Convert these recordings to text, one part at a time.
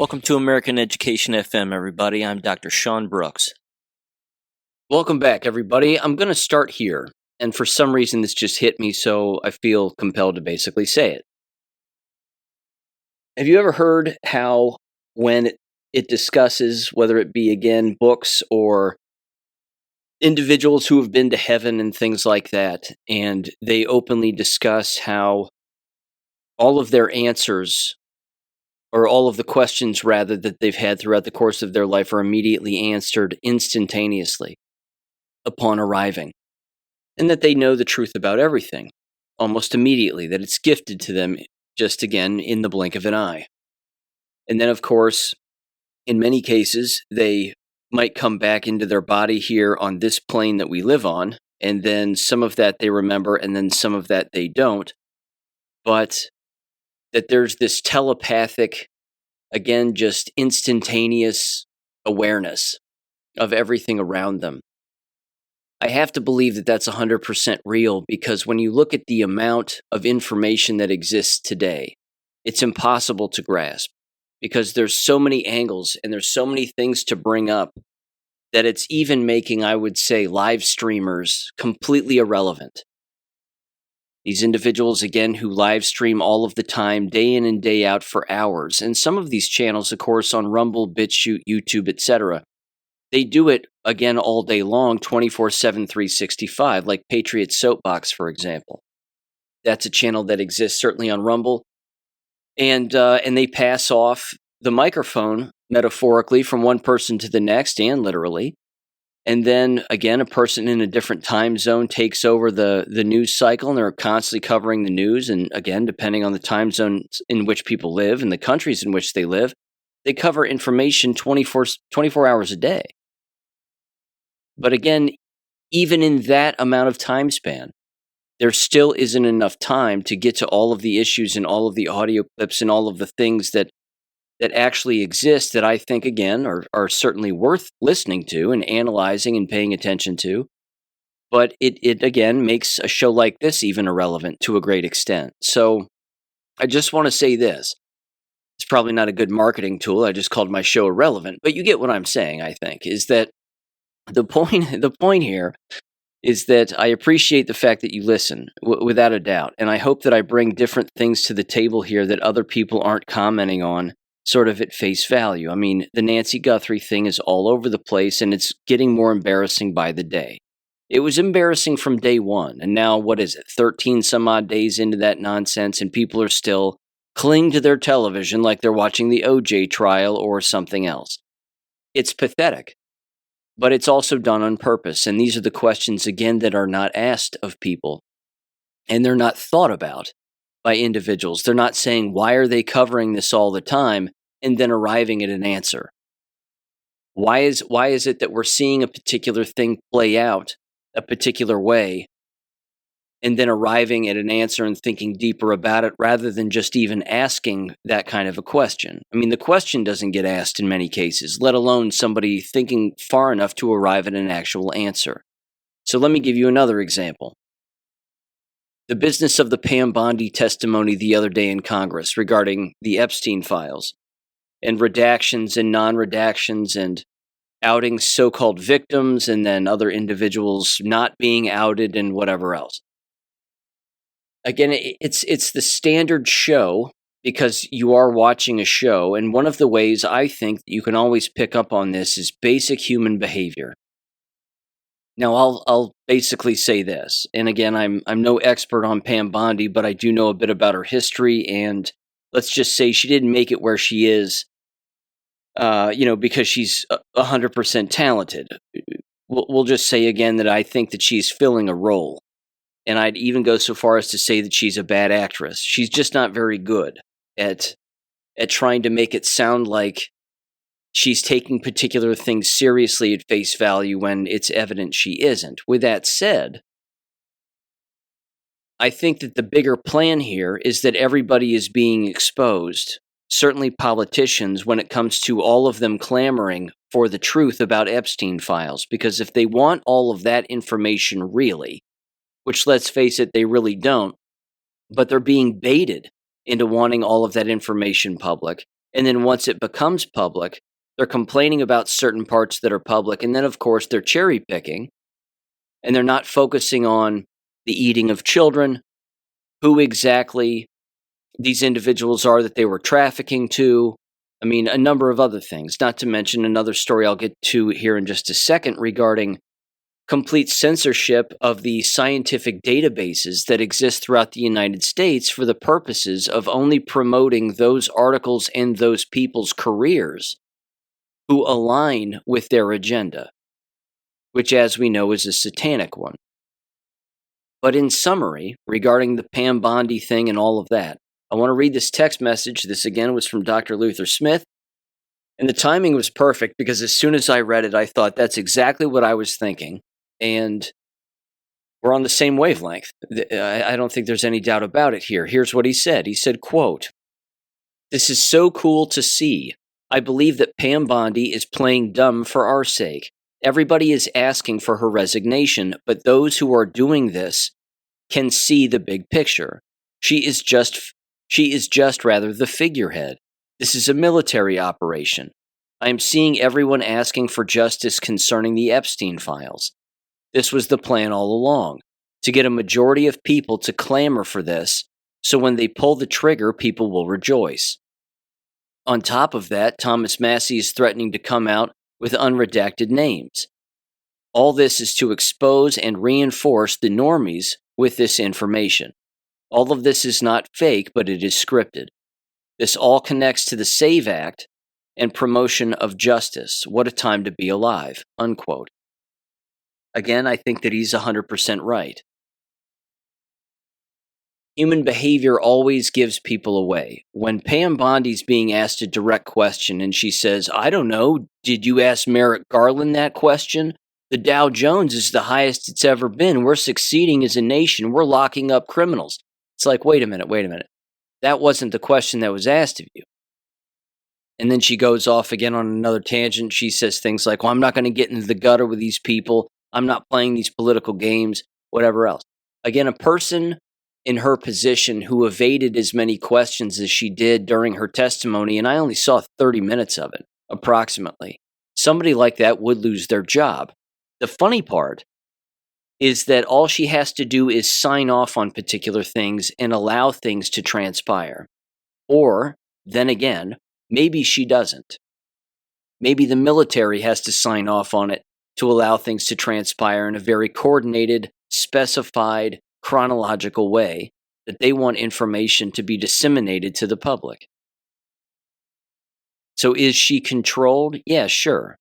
Welcome to American Education FM, everybody. I'm Dr. Sean Brooks. Welcome back, everybody. I'm going to start here, and for some reason this just hit me, so I feel compelled to basically say it. Have you ever heard how when it discusses, whether it be, again, books or individuals who have been to heaven and things like that, and they openly discuss how all of their answers, or all of the questions, rather, that they've had throughout the course of their life are immediately answered instantaneously upon arriving, and that they know the truth about everything almost immediately, that it's gifted to them just, again, in the blink of an eye. And then, of course, in many cases, they might come back into their body here on this plane that we live on, and then some of that they remember, and then some of that they don't. But that there's this telepathic, again, just instantaneous awareness of everything around them. I have to believe that that's 100% real, because when you look at the amount of information that exists today, it's impossible to grasp, because there's so many angles and there's so many things to bring up that it's even making, I would say, live streamers completely irrelevant. These individuals, again, who live stream all of the time, day in and day out for hours. And some of these channels, of course, on Rumble, BitChute, YouTube, etc., they do it, again, all day long, 24/7, 365, like Patriot Soapbox, for example. That's a channel that exists certainly on Rumble. And they pass off the microphone, metaphorically, from one person to the next, and literally. And then, again, a person in a different time zone takes over the news cycle, and they're constantly covering the news. And again, depending on the time zone in which people live and the countries in which they live, they cover information 24 hours a day. But again, even in that amount of time span, there still isn't enough time to get to all of the issues and all of the audio clips and all of the things that actually exist that I think, again, are certainly worth listening to and analyzing and paying attention to. But it again, makes a show like this even irrelevant to a great extent. So I just want to say this. It's probably not a good marketing tool. I just called my show irrelevant. But you get what I'm saying, I think, is that the point here is that I appreciate the fact that you listen, without a doubt. And I hope that I bring different things to the table here that other people aren't commenting on sort of at face value. I mean, the Nancy Guthrie thing is all over the place, and it's getting more embarrassing by the day. It was embarrassing from day one, and now, 13 some odd days into that nonsense, and people are still clinging to their television like they're watching the OJ trial or something else. It's pathetic, but it's also done on purpose, and these are the questions, again, that are not asked of people, and they're not thought about by individuals. They're not saying, why are they covering this all the time, and then arriving at an answer? Why is it that we're seeing a particular thing play out a particular way, and then arriving at an answer and thinking deeper about it, rather than just even asking that kind of a question? I mean, the question doesn't get asked in many cases, let alone somebody thinking far enough to arrive at an actual answer. So let me give you another example. The business of the Pam Bondi testimony the other day in Congress regarding the Epstein files, and redactions and non-redactions, and outing so-called victims, and then other individuals not being outed, and whatever else. Again, it's the standard show, because you are watching a show, and one of the ways I think that you can always pick up on this is basic human behavior. Now, I'll basically say this, and again, I'm no expert on Pam Bondi, but I do know a bit about her history, and let's just say she didn't make it where she is, because she's 100% talented. We'll just say again that I think that she's filling a role, and I'd even go so far as to say that she's a bad actress. She's just not very good at trying to make it sound like she's taking particular things seriously at face value when it's evident she isn't. With that said, I think that the bigger plan here is that everybody is being exposed, certainly politicians, when it comes to all of them clamoring for the truth about Epstein files. Because if they want all of that information really, which, let's face it, they really don't, but they're being baited into wanting all of that information public, And then once it becomes public, they're complaining about certain parts that are public. And then, of course, they're cherry picking, and they're not focusing on the eating of children, who exactly these individuals are that they were trafficking to. I mean, a number of other things, not to mention another story I'll get to here in just a second regarding complete censorship of the scientific databases that exist throughout the United States for the purposes of only promoting those articles and those people's careers who align with their agenda, which, as we know, is a satanic one. But in summary, regarding the Pam Bondi thing and all of that, I want to read this text message. This, again, was from Dr. Luther Smith. And the timing was perfect because as soon as I read it, I thought that's exactly what I was thinking. And we're on the same wavelength. I don't think there's any doubt about it here. Here's what he said. He said, quote, "This is so cool to see. I believe that Pam Bondi is playing dumb for our sake. Everybody is asking for her resignation, but those who are doing this can see the big picture. She is just rather the figurehead. This is a military operation. I am seeing everyone asking for justice concerning the Epstein files. This was the plan all along, to get a majority of people to clamor for this, so when they pull the trigger, people will rejoice. On top of that, Thomas Massie is threatening to come out with unredacted names. All this is to expose and reinforce the normies with this information. All of this is not fake, but it is scripted. This all connects to the SAVE Act and promotion of justice. What a time to be alive," unquote. Again, I think that he's 100% right. Human behavior always gives people away. When Pam Bondi's being asked a direct question and she says, "I don't know, did you ask Merrick Garland that question? The Dow Jones is the highest it's ever been. We're succeeding as a nation. We're locking up criminals." It's like, wait a minute. That wasn't the question that was asked of you. And then she goes off again on another tangent. She says things like, "Well, I'm not going to get into the gutter with these people. I'm not playing these political games," whatever else. Again, a person in her position who evaded as many questions as she did during her testimony, and I only saw 30 minutes of it, approximately. Somebody like that would lose their job. The funny part is that all she has to do is sign off on particular things and allow things to transpire. Or, then again, maybe she doesn't. Maybe the military has to sign off on it to allow things to transpire in a very coordinated, specified, chronological way that they want information to be disseminated to the public. So is she controlled? Yeah, sure.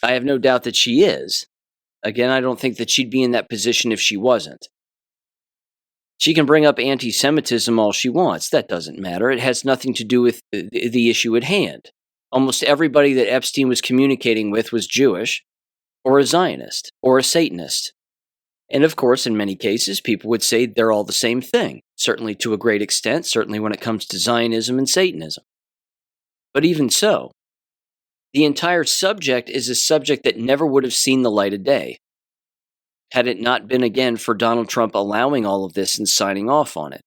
I have no doubt that she is. Again, I don't think that she'd be in that position if she wasn't. She can bring up anti-Semitism all she wants. That doesn't matter. It has nothing to do with the issue at hand. Almost everybody that Epstein was communicating with was Jewish, or a Zionist, or a Satanist. And of course, in many cases, people would say they're all the same thing, certainly to a great extent, certainly when it comes to Zionism and Satanism. But even so, the entire subject is a subject that never would have seen the light of day had it not been, again, for Donald Trump allowing all of this and signing off on it.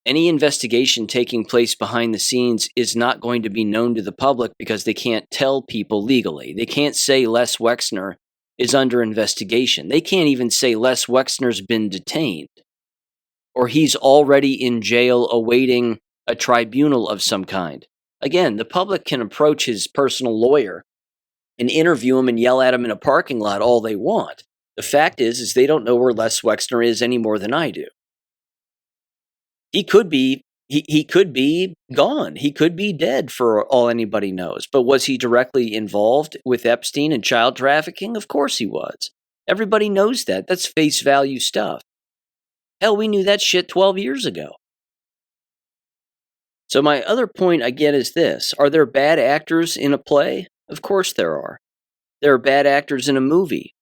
Any investigation taking place behind the scenes is not going to be known to the public because they can't tell people legally. They can't say Les Wexner is under investigation. They can't even say Les Wexner's been detained or he's already in jail awaiting a tribunal of some kind. Again, the public can approach his personal lawyer and interview him and yell at him in a parking lot all they want. The fact is they don't know where Les Wexner is any more than I do. He could be gone. He could be dead for all anybody knows. But was he directly involved with Epstein and child trafficking? Of course he was. Everybody knows that. That's face value stuff. Hell, we knew that shit 12 years ago. So my other point, again, is this. Are there bad actors in a play? Of course there are. There are bad actors in a movie.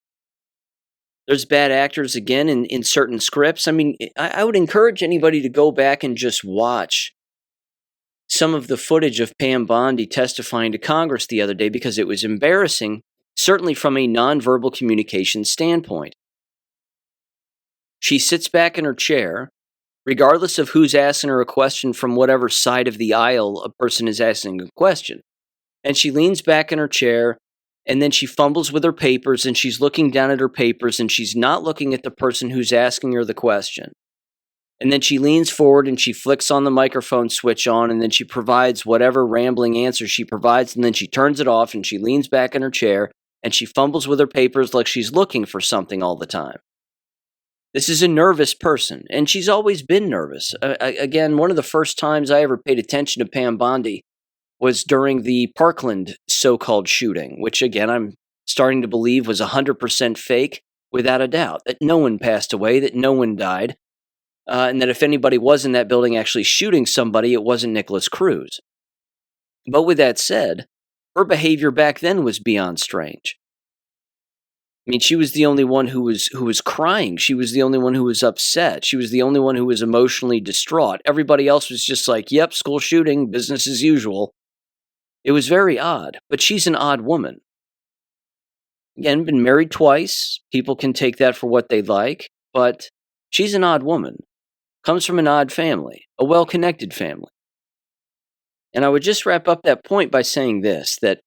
There's bad actors, again, in certain scripts. I mean, I would encourage anybody to go back and just watch some of the footage of Pam Bondi testifying to Congress the other day because it was embarrassing, certainly from a nonverbal communication standpoint. She sits back in her chair regardless of who's asking her a question from whatever side of the aisle a person is asking a question. And she leans back in her chair, and then she fumbles with her papers, and she's looking down at her papers, and she's not looking at the person who's asking her the question. And then she leans forward and she flicks on the microphone switch on, and then she provides whatever rambling answer she provides, and then she turns it off and she leans back in her chair and she fumbles with her papers like she's looking for something all the time. This is a nervous person, and she's always been nervous. Again, one of the first times I ever paid attention to Pam Bondi was during the Parkland so-called shooting, which again I'm starting to believe was 100% fake, without a doubt, that no one passed away, that no one died. And that if anybody was in that building actually shooting somebody, it wasn't Nicholas Cruz. But with that said, her behavior back then was beyond strange. I mean, she was the only one who was crying. She was the only one who was upset. She was the only one who was emotionally distraught. Everybody else was just like, yep, school shooting, business as usual. It was very odd, but she's an odd woman. Again, been married twice. People can take that for what they like, but she's an odd woman. Comes from an odd family, a well-connected family. And I would just wrap up that point by saying this, that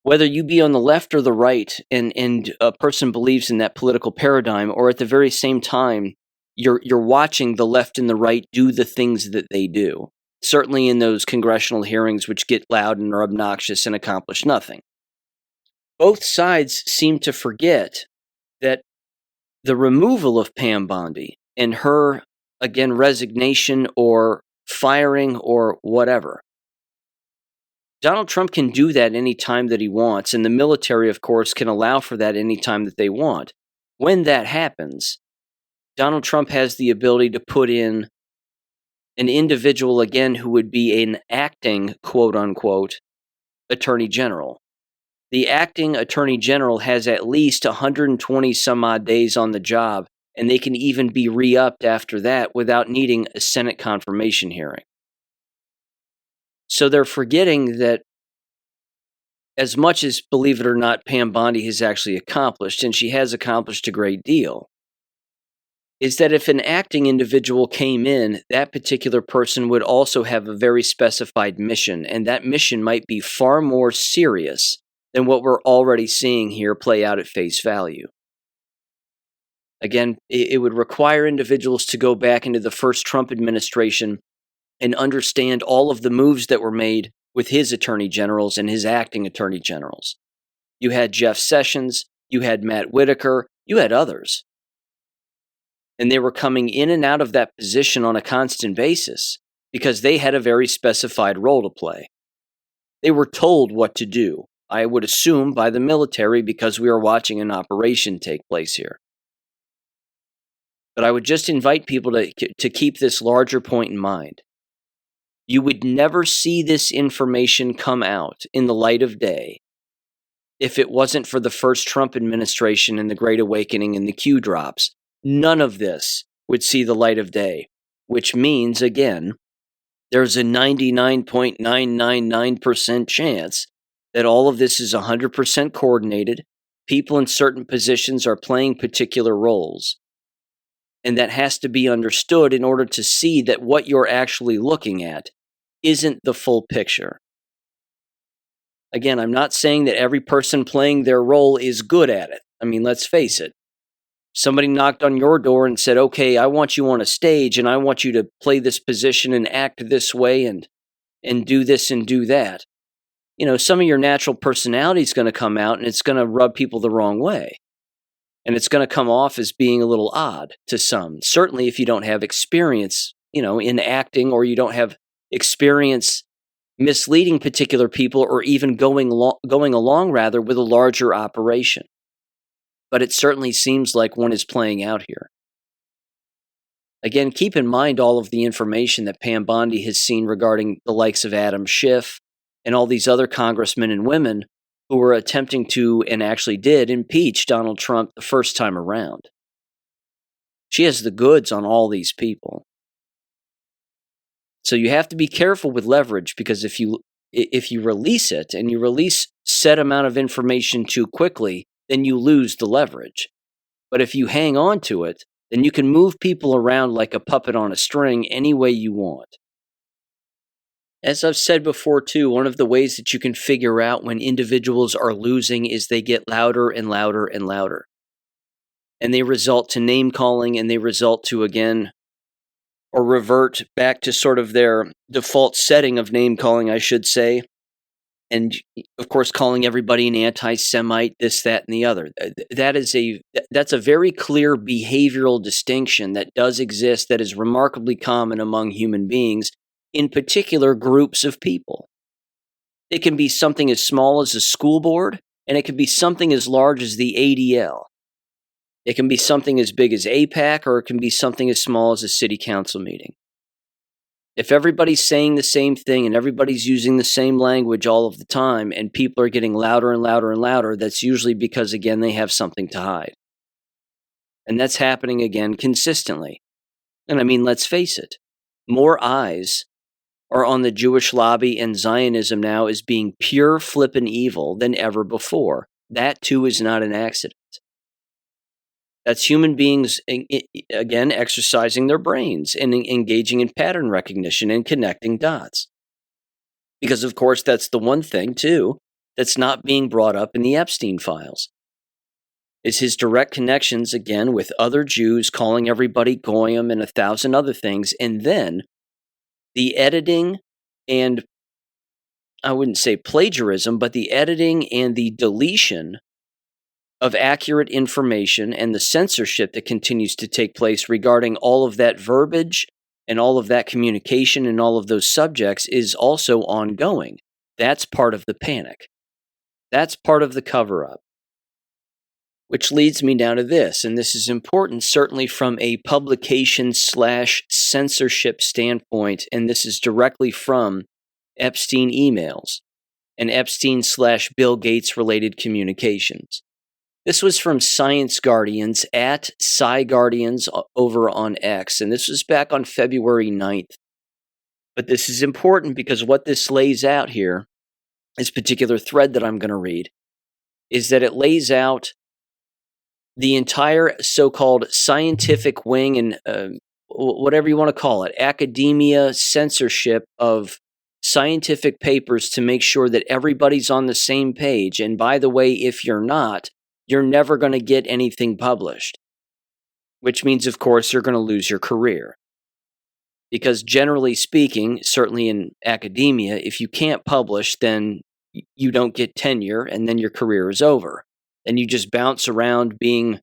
whether you be on the left or the right and a person believes in that political paradigm, or at the very same time, you're watching the left and the right do the things that they do, certainly in those congressional hearings which get loud and are obnoxious and accomplish nothing. Both sides seem to forget that the removal of Pam Bondi and her, again, resignation or firing or whatever. Donald Trump can do that any time that he wants, and the military, of course, can allow for that any time that they want. When that happens, Donald Trump has the ability to put in an individual, again, who would be an acting, quote-unquote, attorney general. The acting attorney general has at least 120 some odd days on the job, and they can even be re-upped after that without needing a Senate confirmation hearing. So they're forgetting that as much as, believe it or not, Pam Bondi has actually accomplished, and she has accomplished a great deal, is that if an acting individual came in, that particular person would also have a very specified mission, and that mission might be far more serious than what we're already seeing here play out at face value. Again, it would require individuals to go back into the first Trump administration and understand all of the moves that were made with his attorney generals and his acting attorney generals. You had Jeff Sessions, you had Matt Whitaker, you had others. And they were coming in and out of that position on a constant basis because they had a very specified role to play. They were told what to do, I would assume by the military, because we are watching an operation take place here. But I would just invite people to keep this larger point in mind. You would never see this information come out in the light of day if it wasn't for the first Trump administration and the Great Awakening and the Q drops. None of this would see the light of day, which means, again, there's a 99.999% chance that all of this is 100% coordinated. People in certain positions are playing particular roles. And that has to be understood in order to see that what you're actually looking at isn't the full picture. Again, I'm not saying that every person playing their role is good at it. I mean, let's face it. Somebody knocked on your door and said, okay, I want you on a stage and I want you to play this position and act this way and do this and do that. You know, some of your natural personality is going to come out and it's going to rub people the wrong way. And it's going to come off as being a little odd to some. Certainly if you don't have experience, in acting, or you don't have experience misleading particular people, or even going along with a larger operation. But it certainly seems like one is playing out here. Again, keep in mind all of the information that Pam Bondi has seen regarding the likes of Adam Schiff and all these other congressmen and women who were attempting to, and actually did, impeach Donald Trump the first time around. She has the goods on all these people. So you have to be careful with leverage, because if you release it and you release set amount of information too quickly, then you lose the leverage. But if you hang on to it, then you can move people around like a puppet on a string any way you want. As I've said before too, one of the ways that you can figure out when individuals are losing is they get louder and louder and louder. And they result to name calling, and they result to, again, or revert back to sort of their default setting of name calling, I should say. And of course, calling everybody an anti-Semite, this, that, and the other. That's a very clear behavioral distinction that does exist, that is remarkably common among human beings, in particular groups of people. It can be something as small as a school board, and it can be something as large as the ADL. It can be something as big as AIPAC, or it can be something as small as a city council meeting. If everybody's saying the same thing and everybody's using the same language all of the time, and people are getting louder and louder and louder, that's usually because, again, they have something to hide. And that's happening, again, consistently. And I mean, let's face it, more eyes are on the Jewish lobby and Zionism now as being pure flippin' evil than ever before. That, too, is not an accident. That's human beings, again, exercising their brains and engaging in pattern recognition and connecting dots. Because, of course, that's the one thing, too, that's not being brought up in the Epstein files, is his direct connections, again, with other Jews, calling everybody goyim and 1,000 other things, and then the editing and, I wouldn't say plagiarism, but the editing and the deletion of accurate information and the censorship that continues to take place regarding all of that verbiage and all of that communication and all of those subjects is also ongoing. That's part of the panic. That's part of the cover-up. Which leads me now to this, and this is important certainly from a publication/censorship standpoint, and this is directly from Epstein emails and Epstein/Bill Gates related communications. This was from Science Guardians at SciGuardians over on X, and this was back on February 9th. But this is important because what this lays out here, this particular thread that I'm going to read, is that it lays out the entire so-called scientific wing and whatever you want to call it, academia censorship of scientific papers to make sure that everybody's on the same page. And by the way, if you're not, you're never going to get anything published, which means, of course, you're going to lose your career. Because generally speaking, certainly in academia, if you can't publish, then you don't get tenure, and then your career is over. And you just bounce around being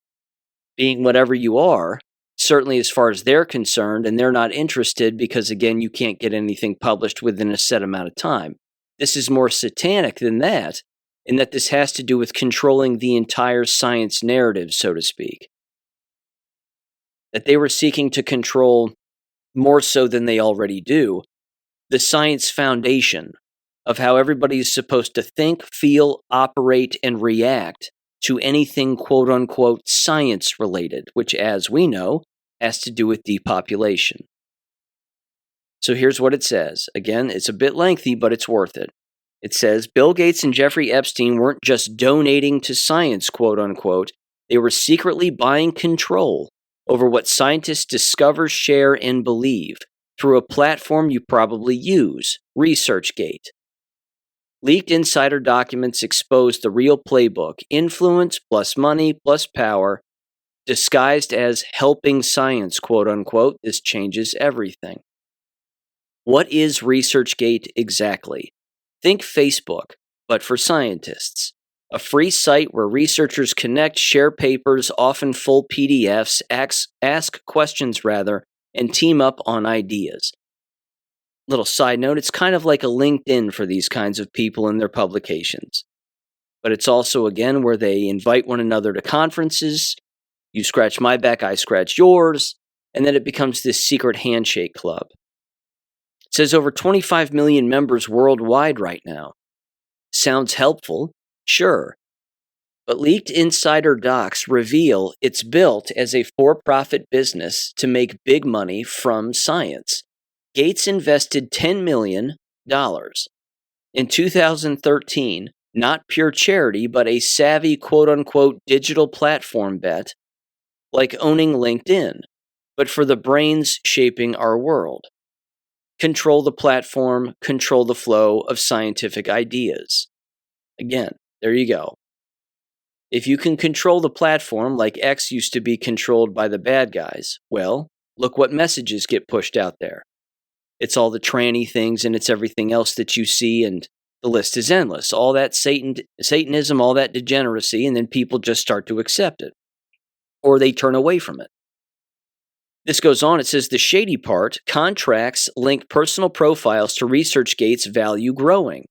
whatever you are, certainly as far as they're concerned, and they're not interested because, again, you can't get anything published within a set amount of time. This is more satanic than that, in that this has to do with controlling the entire science narrative, so to speak. That they were seeking to control, more so than they already do, the science foundation of how everybody is supposed to think, feel, operate, and react to anything quote-unquote science-related, which, as we know, has to do with depopulation. So here's what it says. Again, it's a bit lengthy, but it's worth it. It says, Bill Gates and Jeffrey Epstein weren't just donating to science, quote-unquote. They were secretly buying control over what scientists discover, share, and believe through a platform you probably use, ResearchGate. Leaked insider documents expose the real playbook, influence plus money plus power, disguised as helping science, quote-unquote. This changes everything. What is ResearchGate exactly? Think Facebook, but for scientists. A free site where researchers connect, share papers, often full PDFs, ask questions, and team up on ideas. Little side note, it's kind of like a LinkedIn for these kinds of people and their publications. But it's also, again, where they invite one another to conferences, you scratch my back, I scratch yours, and then it becomes this secret handshake club. It says over 25 million members worldwide right now. Sounds helpful, sure. But leaked insider docs reveal it's built as a for-profit business to make big money from science. Gates invested $10 million in 2013, not pure charity, but a savvy quote-unquote digital platform bet, like owning LinkedIn, but for the brains shaping our world. Control the platform, control the flow of scientific ideas. Again, there you go. If you can control the platform like X used to be controlled by the bad guys, well, look what messages get pushed out there. It's all the tranny things and it's everything else that you see, and the list is endless. All that Satanism, all that degeneracy, and then people just start to accept it. Or they turn away from it. This goes on, it says the shady part, contracts link personal profiles to ResearchGate's value growing.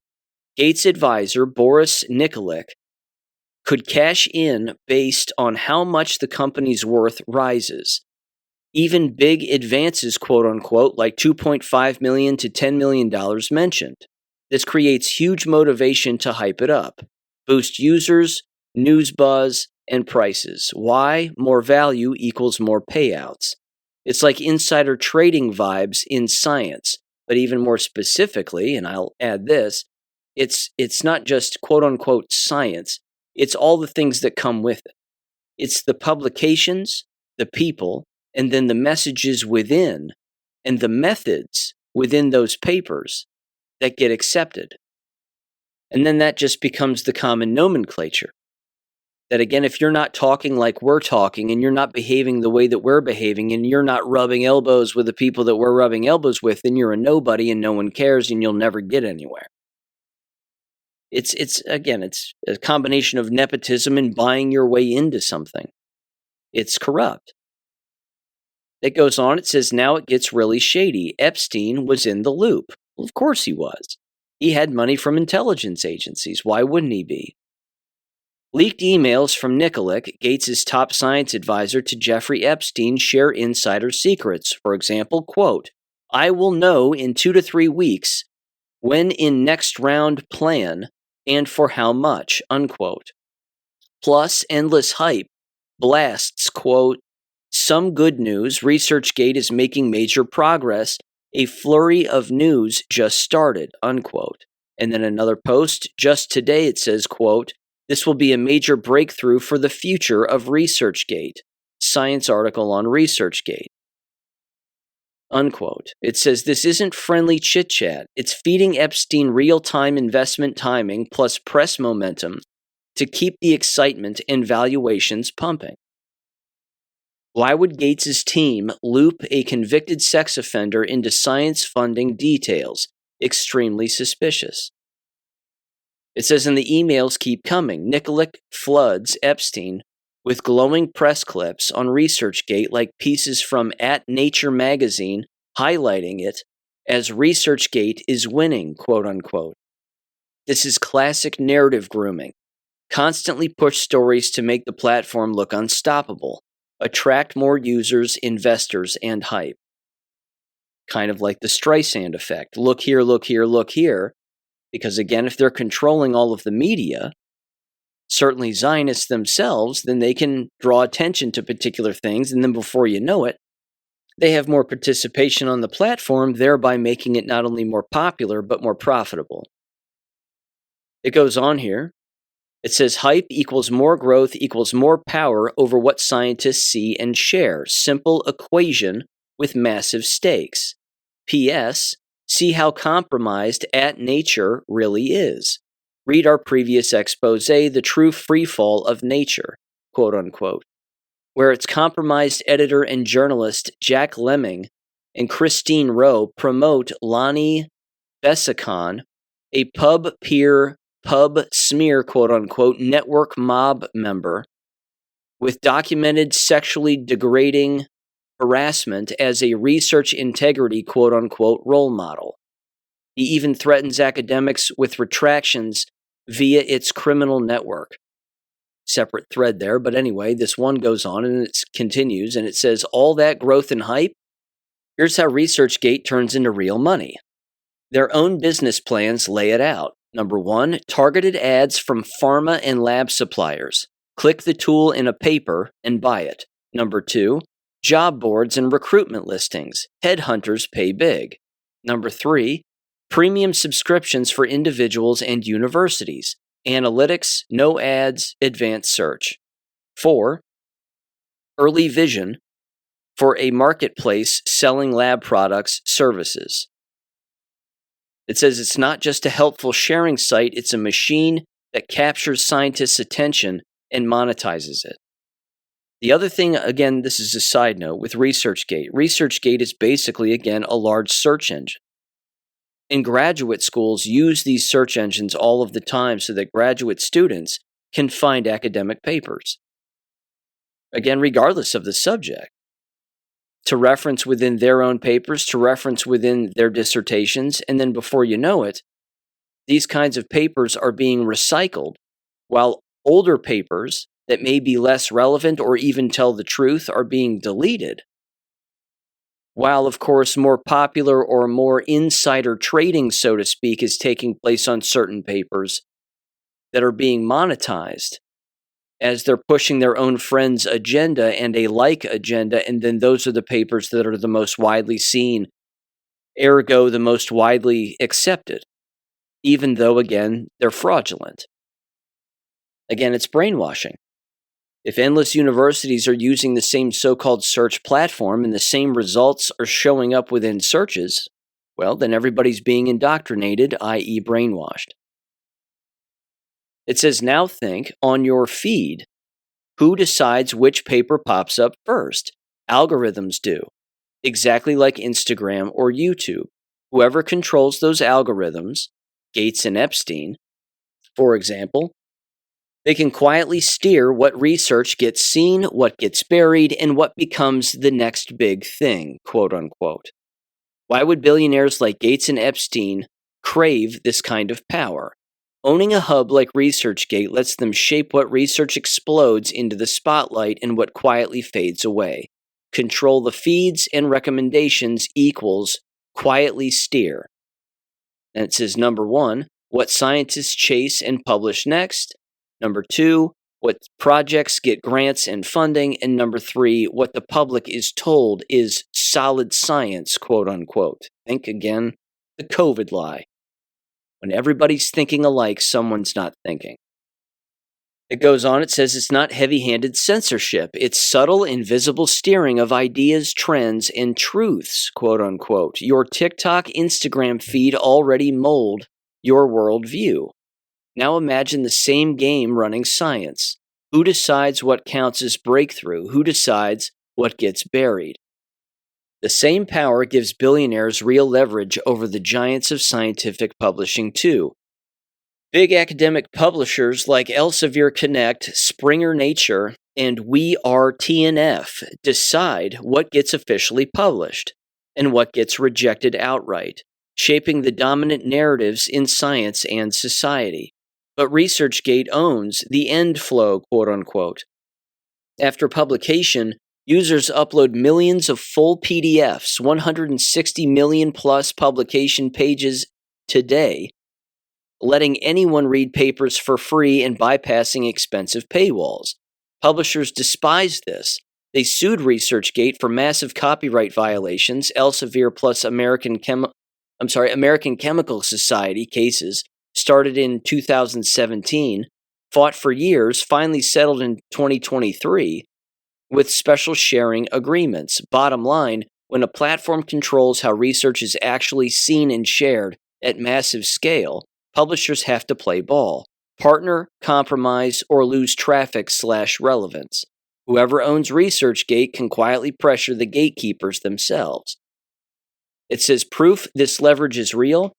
Gates advisor Boris Nikolic could cash in based on how much the company's worth rises. Even big advances, quote unquote, like $2.5 million to $10 million mentioned. This creates huge motivation to hype it up, boost users, news buzz, and prices. Why? More value equals more payouts. It's like insider trading vibes in science, but even more specifically, and I'll add this, it's not just quote unquote science, it's all the things that come with it. It's the publications, the people, and then the messages within, and the methods within those papers that get accepted. And then that just becomes the common nomenclature. That again, if you're not talking like we're talking, and you're not behaving the way that we're behaving, and you're not rubbing elbows with the people that we're rubbing elbows with, then you're a nobody and no one cares and you'll never get anywhere. It's a combination of nepotism and buying your way into something. It's corrupt. It goes on, it says, now it gets really shady. Epstein was in the loop. Well, of course he was. He had money from intelligence agencies. Why wouldn't he be? Leaked emails from Nikolic, Gates' top science advisor to Jeffrey Epstein, share insider secrets. For example, quote, I will know in 2 to 3 weeks when in next round plan and for how much, unquote. Plus endless hype blasts, quote, some good news, ResearchGate is making major progress. A flurry of news just started, unquote. And then another post, just today it says, quote, this will be a major breakthrough for the future of ResearchGate. Science article on ResearchGate. Unquote. It says this isn't friendly chit-chat. It's feeding Epstein real-time investment timing plus press momentum to keep the excitement and valuations pumping. Why would Gates' team loop a convicted sex offender into science funding details? Extremely suspicious. It says, and the emails keep coming. Nikolic floods Epstein with glowing press clips on ResearchGate like pieces from Nature magazine highlighting it as ResearchGate is winning, quote unquote. This is classic narrative grooming. Constantly push stories to make the platform look unstoppable. Attract more users, investors, and hype. Kind of like the Streisand effect. Look here, look here, look here. Because again, if they're controlling all of the media, certainly Zionists themselves, then they can draw attention to particular things, and then before you know it, they have more participation on the platform, thereby making it not only more popular, but more profitable. It goes on here. It says hype equals more growth equals more power over what scientists see and share. Simple equation with massive stakes. P.S. See how compromised Nature really is. Read our previous expose, The True Freefall of Nature, quote unquote, where its compromised editor and journalist Jack Lemming and Christine Rowe promote Lonnie Besicon, a pub smear, quote unquote, network mob member with documented sexually degrading harassment as a research integrity, quote unquote, role model. He even threatens academics with retractions via its criminal network. Separate thread there, but anyway, this one goes on and it continues and it says, all that growth and hype, here's how ResearchGate turns into real money. Their own business plans lay it out. Number 1, targeted ads from pharma and lab suppliers. Click the tool in a paper and buy it. Number 2, job boards and recruitment listings. Headhunters pay big. Number 3, premium subscriptions for individuals and universities. Analytics, no ads, advanced search. 4, early vision for a marketplace selling lab products, services. It says it's not just a helpful sharing site, it's a machine that captures scientists' attention and monetizes it. The other thing, again, this is a side note with ResearchGate. ResearchGate is basically, again, a large search engine. And graduate schools use these search engines all of the time so that graduate students can find academic papers. Again, regardless of the subject. To reference within their own papers, to reference within their dissertations, and then before you know it, these kinds of papers are being recycled, while older papers that may be less relevant or even tell the truth are being deleted. While, of course, more popular or more insider trading, so to speak, is taking place on certain papers that are being monetized as they're pushing their own friend's agenda and a like agenda, and then those are the papers that are the most widely seen, ergo the most widely accepted, even though, again, they're fraudulent. Again, it's brainwashing. If endless universities are using the same so-called search platform and the same results are showing up within searches, well, then everybody's being indoctrinated, i.e. brainwashed. It says, now think on your feed, who decides which paper pops up first? Algorithms do, exactly like Instagram or YouTube. Whoever controls those algorithms, Gates and Epstein, for example, they can quietly steer what research gets seen, what gets buried, and what becomes the next big thing, quote unquote. Why would billionaires like Gates and Epstein crave this kind of power? Owning a hub like ResearchGate lets them shape what research explodes into the spotlight and what quietly fades away. Control the feeds and recommendations equals quietly steer. And it says, number 1, what scientists chase and publish next. Number 2, what projects get grants and funding. And number 3, what the public is told is solid science, quote unquote. Think again, the COVID lie. When everybody's thinking alike, someone's not thinking. It goes on, it says it's not heavy-handed censorship. It's subtle, invisible steering of ideas, trends, and truths, quote unquote. Your TikTok, Instagram feed already mold your worldview. Now imagine the same game running science. Who decides what counts as breakthrough? Who decides what gets buried? The same power gives billionaires real leverage over the giants of scientific publishing, too. Big academic publishers like Elsevier Connect, Springer Nature, and We Are TNF decide what gets officially published and what gets rejected outright, shaping the dominant narratives in science and society. But ResearchGate owns the end flow, quote unquote. After publication, users upload millions of full PDFs, 160 million plus publication pages today, letting anyone read papers for free and bypassing expensive paywalls. Publishers despise this. They sued ResearchGate for massive copyright violations, Elsevier plus American Chemical Society cases started in 2017, fought for years, finally settled in 2023 with special sharing agreements. Bottom line, when a platform controls how research is actually seen and shared at massive scale, publishers have to play ball, partner, compromise, or lose traffic/relevance. Whoever owns ResearchGate can quietly pressure the gatekeepers themselves. It says proof this leverage is real.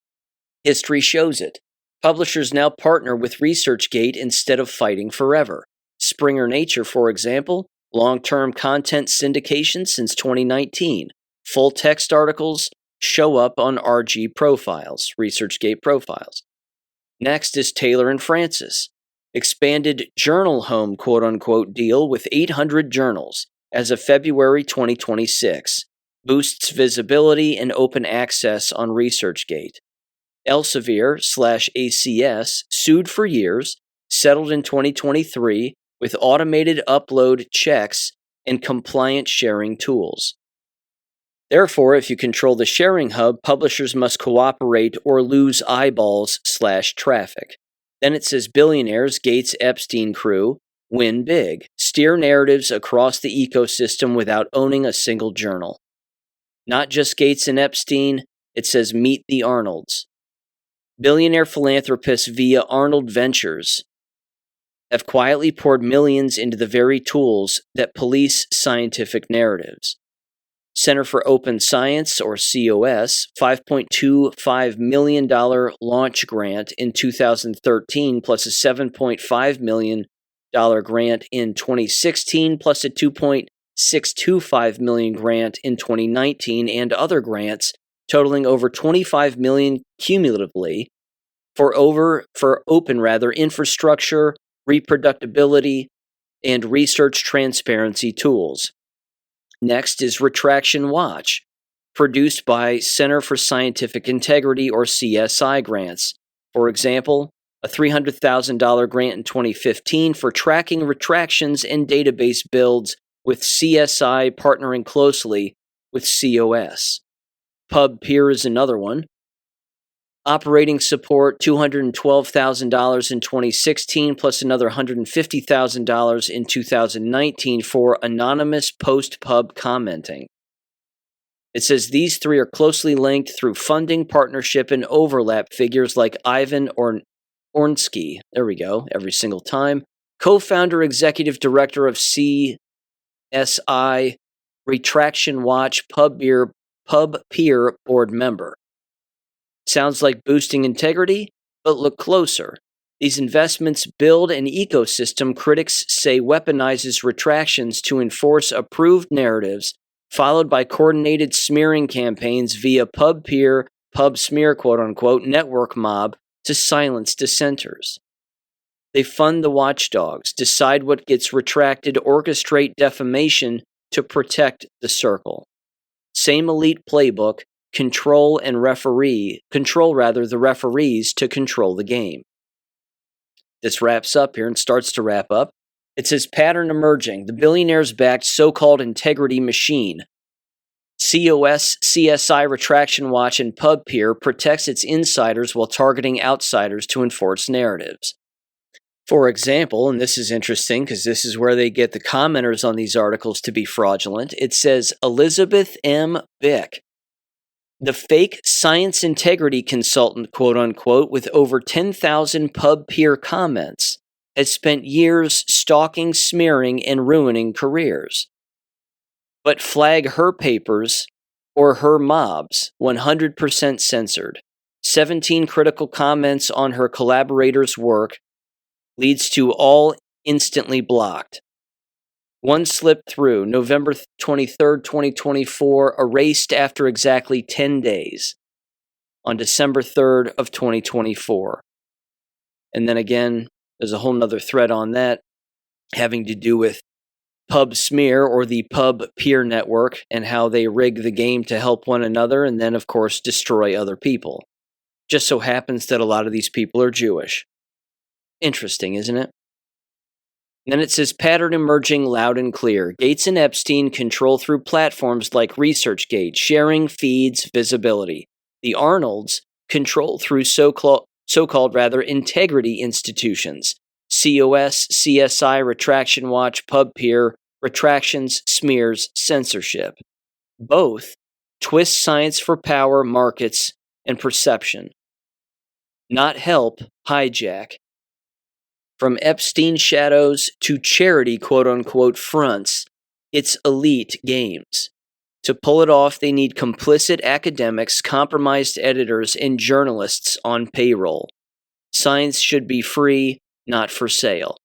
History shows it. Publishers now partner with ResearchGate instead of fighting forever. Springer Nature, for example, long-term content syndication since 2019. Full text articles show up on RG profiles, ResearchGate profiles. Next is Taylor and Francis. Expanded journal home quote-unquote deal with 800 journals as of February 2026. Boosts visibility and open access on ResearchGate. Elsevier/ACS sued for years, settled in 2023 with automated upload checks and compliant sharing tools. Therefore, if you control the sharing hub, publishers must cooperate or lose eyeballs/traffic. Then it says billionaires, Gates, Epstein crew, win big. steer narratives across the ecosystem without owning a single journal. Not just Gates and Epstein, it says meet the Arnolds. Billionaire philanthropists via Arnold Ventures have quietly poured millions into the very tools that police scientific narratives. Center for Open Science, or COS, $5.25 million launch grant in 2013, plus a $7.5 million grant in 2016, plus a $2.625 million grant in 2019, and other grants totaling over $25 million cumulatively for open infrastructure, reproducibility, and research transparency tools. Next is Retraction Watch, produced by Center for Scientific Integrity, or CSI grants. For example, a $300,000 grant in 2015 for tracking retractions and database builds, with CSI partnering closely with COS. PubPeer is another one. Operating support, $212,000 in 2016, plus another $150,000 in 2019 for anonymous post-pub commenting. It says these three are closely linked through funding, partnership, and overlap. Figures like Ivan Ornsky, there we go, every single time, co-founder, executive director of CSI, Retraction Watch, PubPeer board member. Sounds like boosting integrity, but look closer. These investments build an ecosystem critics say weaponizes retractions to enforce approved narratives, followed by coordinated smearing campaigns via PubPeer, PubSmear, quote-unquote, network mob to silence dissenters. They fund the watchdogs, decide what gets retracted, orchestrate defamation to protect the circle. Same elite playbook, control the referees to control the game. This wraps up here and starts to wrap up. It says pattern emerging. The billionaires-backed so-called integrity machine. COS, CSI, Retraction Watch, and PubPeer protects its insiders while targeting outsiders to enforce narratives. For example, and this is interesting because this is where they get the commenters on these articles to be fraudulent, it says Elizabeth M. Bick, the fake science integrity consultant, quote-unquote, with over 10,000 PubPeer comments, has spent years stalking, smearing, and ruining careers. But flag her papers or her mobs 100% censored. 17 critical comments on her collaborators' work leads to all instantly blocked. One slipped through, November 23rd, 2024, erased after exactly 10 days, on December 3rd of 2024. And then again, there's a whole nother thread on that, having to do with PubSmear, or the PubPeer network, and how they rig the game to help one another, and then, of course, destroy other people. Just so happens that a lot of these people are Jewish. Interesting, isn't it? Then it says pattern emerging loud and clear. Gates and Epstein control through platforms like ResearchGate, sharing feeds, visibility. The Arnolds control through so-called integrity institutions. COS, CSI, Retraction Watch, PubPeer, retractions, smears, censorship. Both twist science for power, markets, and perception. Not help, hijack. From Epstein shadows to charity, quote-unquote, fronts, it's elite games. To pull it off, they need complicit academics, compromised editors, and journalists on payroll. Science should be free, not for sale.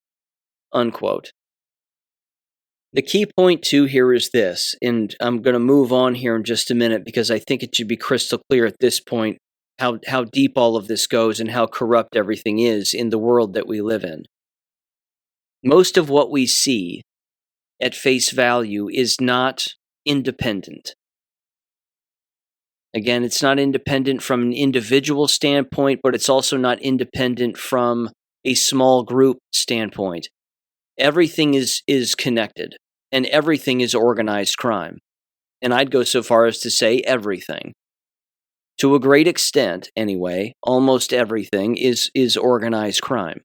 Unquote. The key point, too, here is this, and I'm going to move on here in just a minute because I think it should be crystal clear at this point how deep all of this goes and how corrupt everything is in the world that we live in. Most of what we see at face value is not independent. Again, it's not independent from an individual standpoint, but it's also not independent from a small group standpoint. Everything is connected, and everything is organized crime. And I'd go so far as to say everything. To a great extent, anyway, almost everything is organized crime.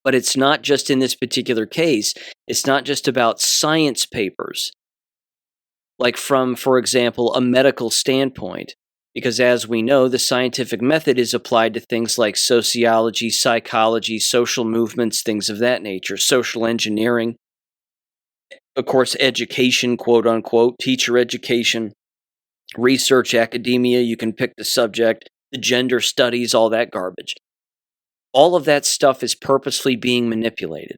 But it's not just in this particular case. It's not just about science papers, like from, for example, a medical standpoint. Because as we know, the scientific method is applied to things like sociology, psychology, social movements, things of that nature, social engineering, of course, education, quote unquote, teacher education, research, academia, you can pick the subject, the gender studies, all that garbage. All of that stuff is purposely being manipulated,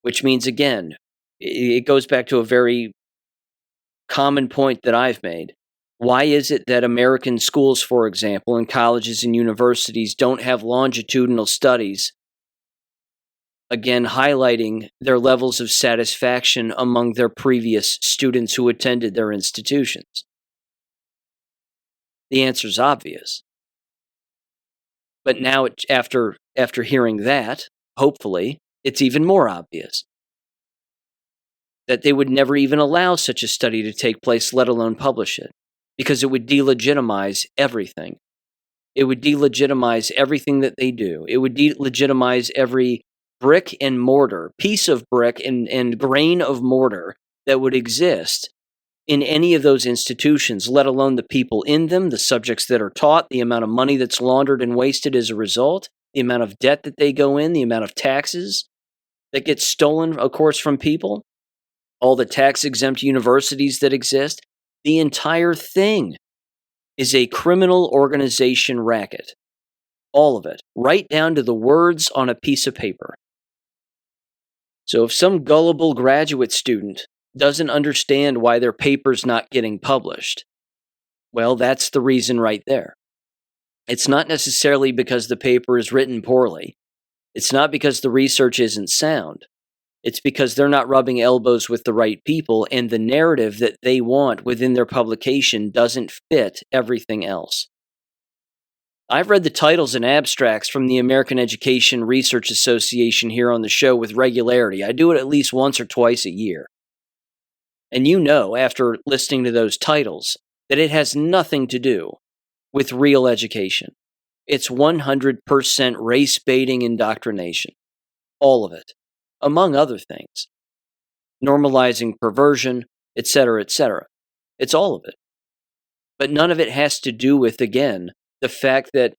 which means, again, it goes back to a very common point that I've made. Why is it that American schools, for example, and colleges and universities don't have longitudinal studies, again, highlighting their levels of satisfaction among their previous students who attended their institutions? The answer is obvious. But now, after hearing that, hopefully, it's even more obvious that they would never even allow such a study to take place, let alone publish it, because it would delegitimize everything. It would delegitimize everything that they do. It would delegitimize every brick and mortar, piece of brick and grain of mortar that would exist in any of those institutions, let alone the people in them, the subjects that are taught, the amount of money that's laundered and wasted as a result, the amount of debt that they go in, the amount of taxes that get stolen, of course, from people, all the tax-exempt universities that exist. The entire thing is a criminal organization racket. All of it, right down to the words on a piece of paper. So if some gullible graduate student doesn't understand why their paper's not getting published, well, that's the reason right there. It's not necessarily because the paper is written poorly. It's not because the research isn't sound. It's because they're not rubbing elbows with the right people, and the narrative that they want within their publication doesn't fit everything else. I've read the titles and abstracts from the American Education Research Association here on the show with regularity. I do it at least once or twice a year. And you know, after listening to those titles, that it has nothing to do with real education. It's 100% race-baiting indoctrination. All of it, among other things. Normalizing perversion, etc., etc. It's all of it. But none of it has to do with, again, the fact that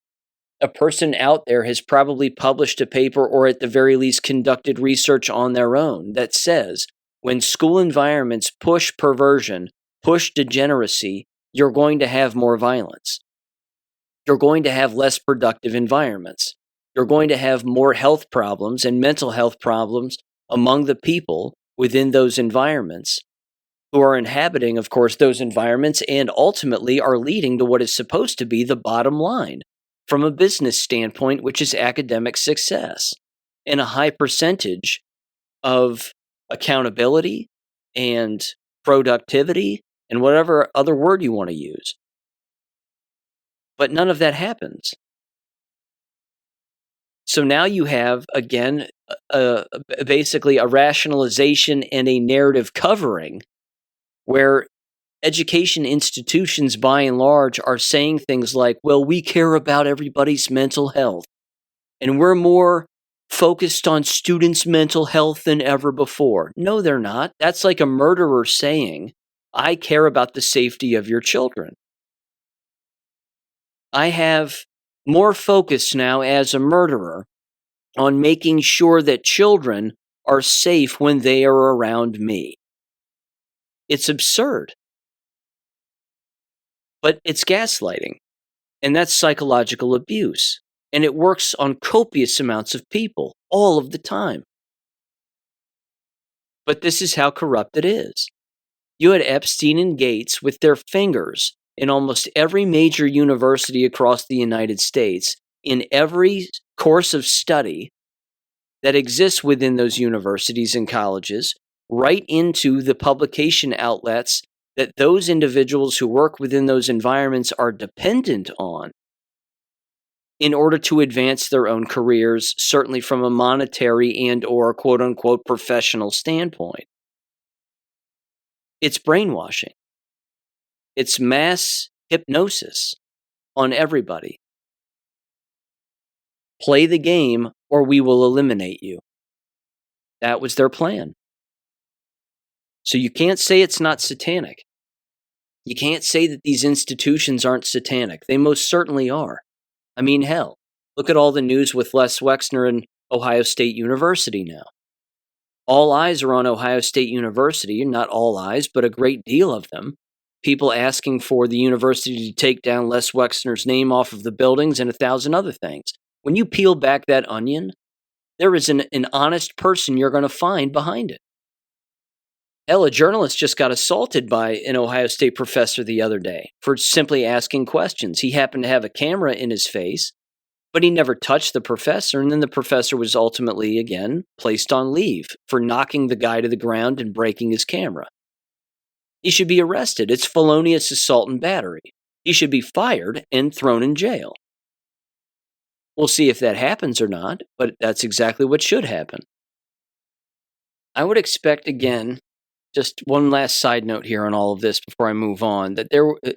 a person out there has probably published a paper or at the very least conducted research on their own that says when school environments push perversion, push degeneracy, you're going to have more violence. You're going to have less productive environments. You're going to have more health problems and mental health problems among the people within those environments who are inhabiting, of course, those environments and ultimately are leading to what is supposed to be the bottom line from a business standpoint, which is academic success and a high percentage of accountability and productivity and whatever other word you want to use. But none of that happens. So now you have, again, basically a rationalization and a narrative covering where education institutions, by and large, are saying things like, well, we care about everybody's mental health, and we're more focused on students' mental health than ever before. No, they're not. That's like a murderer saying, I care about the safety of your children. I have more focus now as a murderer on making sure that children are safe when they are around me. It's absurd. But it's gaslighting, and that's psychological abuse, and it works on copious amounts of people all of the time. But this is how corrupt it is. You had Epstein and Gates with their fingers in almost every major university across the United States, in every course of study that exists within those universities and colleges, right into the publication outlets that those individuals who work within those environments are dependent on in order to advance their own careers, certainly from a monetary and or quote-unquote professional standpoint. It's brainwashing. It's mass hypnosis on everybody. Play the game or we will eliminate you. That was their plan. So you can't say it's not satanic. You can't say that these institutions aren't satanic. They most certainly are. I mean, hell, look at all the news with Les Wexner and Ohio State University now. All eyes are on Ohio State University, not all eyes, but a great deal of them. People asking for the university to take down Les Wexner's name off of the buildings and 1,000 other things. When you peel back that onion, there is an honest person you're going to find behind it. Hell, a journalist just got assaulted by an Ohio State professor the other day for simply asking questions. He happened to have a camera in his face, but he never touched the professor, and then the professor was ultimately, again, placed on leave for knocking the guy to the ground and breaking his camera. He should be arrested. It's felonious assault and battery. He should be fired and thrown in jail. We'll see if that happens or not, but that's exactly what should happen. I would expect, again, just one last side note here on all of this before I move on, that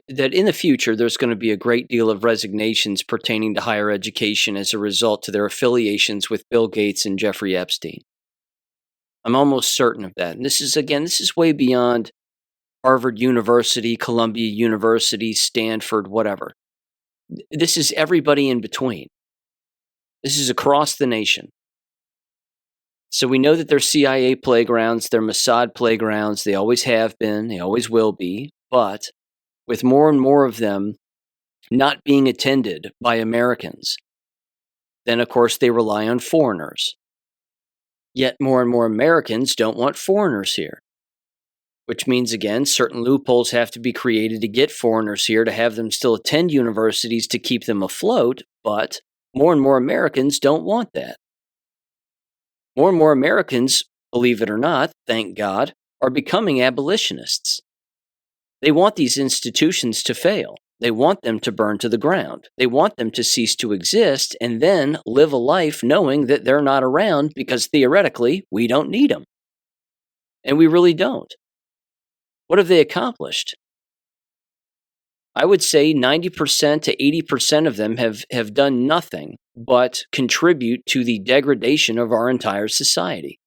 in the future there's going to be a great deal of resignations pertaining to higher education as a result to their affiliations with Bill Gates and Jeffrey Epstein. I'm almost certain of that. And this is way beyond Harvard University, Columbia University, Stanford, whatever. This is everybody in between. This is across the nation. So we know that they're CIA playgrounds, they're Mossad playgrounds, they always have been, they always will be, but with more and more of them not being attended by Americans, then of course they rely on foreigners. Yet more and more Americans don't want foreigners here, which means, again, certain loopholes have to be created to get foreigners here to have them still attend universities to keep them afloat, but more and more Americans don't want that. More and more Americans, believe it or not, thank God, are becoming abolitionists. They want these institutions to fail. They want them to burn to the ground. They want them to cease to exist and then live a life knowing that they're not around because theoretically we don't need them. And we really don't. What have they accomplished? I would say 90% to 80% of them have done nothing but contribute to the degradation of our entire society.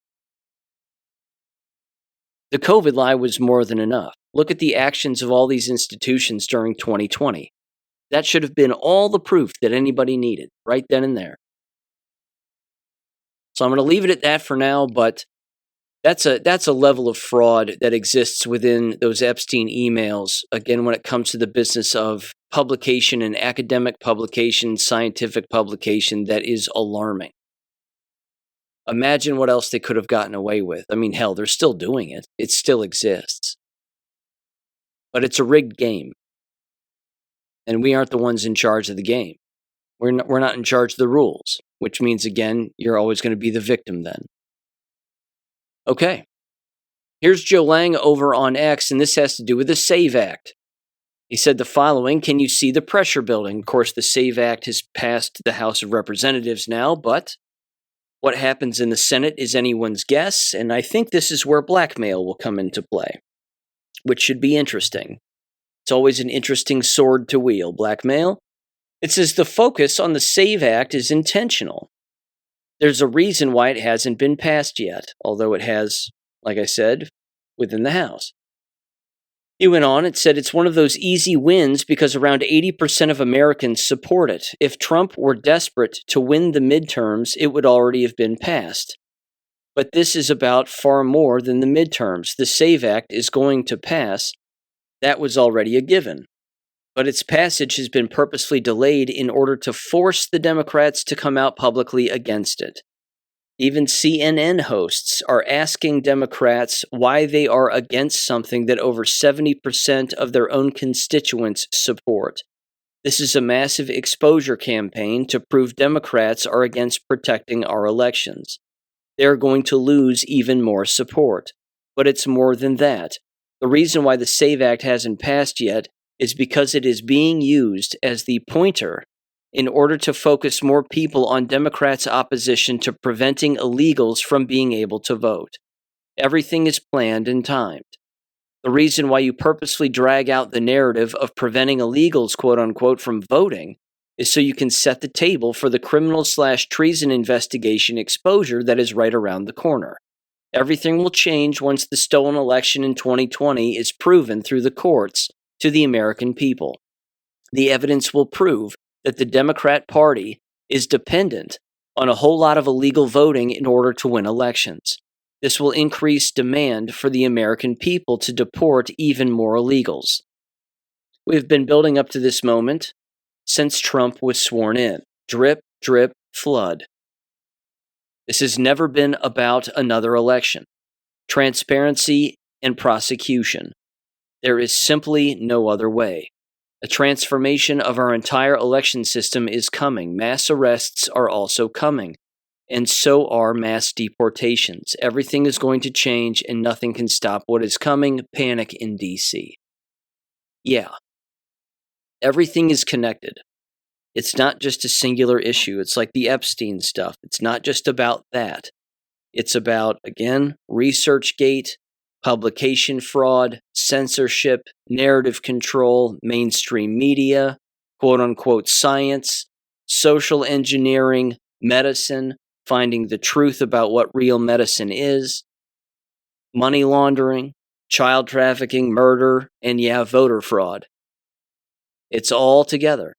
The COVID lie was more than enough. Look at the actions of all these institutions during 2020. That should have been all the proof that anybody needed, right then and there. So I'm going to leave it at that for now, but that's a level of fraud that exists within those Epstein emails, again, when it comes to the business of publication and academic publication, scientific publication, that is alarming. Imagine what else they could have gotten away with. I mean, hell, they're still doing it. It still exists. But it's a rigged game. And we aren't the ones in charge of the game. We're not in charge of the rules, which means, again, you're always going to be the victim then. Okay, here's Joe Lang over on X, and this has to do with the SAVE Act. He said the following: can you see the pressure building? Of course, the SAVE Act has passed the House of Representatives now, but what happens in the Senate is anyone's guess, and I think this is where blackmail will come into play, which should be interesting. It's always an interesting sword to wield, blackmail. It says the focus on the SAVE Act is intentional. There's a reason why it hasn't been passed yet, although it has, like I said, within the House. He went on and said it's one of those easy wins because around 80% of Americans support it. If Trump were desperate to win the midterms, it would already have been passed. But this is about far more than the midterms. The SAVE Act is going to pass. That was already a given. But its passage has been purposely delayed in order to force the Democrats to come out publicly against it. Even CNN hosts are asking Democrats why they are against something that over 70% of their own constituents support. This is a massive exposure campaign to prove Democrats are against protecting our elections. They are going to lose even more support. But it's more than that. The reason why the SAVE Act hasn't passed yet is because it is being used as the pointer in order to focus more people on Democrats' opposition to preventing illegals from being able to vote. Everything is planned and timed. The reason why you purposely drag out the narrative of preventing illegals, quote unquote, from voting is so you can set the table for the criminal/treason investigation exposure that is right around the corner. Everything will change once the stolen election in 2020 is proven through the courts to the American people. The evidence will prove that the Democrat Party is dependent on a whole lot of illegal voting in order to win elections. This will increase demand for the American people to deport even more illegals. We have been building up to this moment since Trump was sworn in. Drip, drip, flood. This has never been about another election. Transparency and prosecution. There is simply no other way. A transformation of our entire election system is coming. Mass arrests are also coming, and so are mass deportations. Everything is going to change, and nothing can stop what is coming. Panic in D.C. Yeah, everything is connected. It's not just a singular issue. It's like the Epstein stuff. It's not just about that. It's about, again, ResearchGate, publication fraud, censorship, narrative control, mainstream media, quote-unquote science, social engineering, medicine, finding the truth about what real medicine is, money laundering, child trafficking, murder, and voter fraud. It's all together.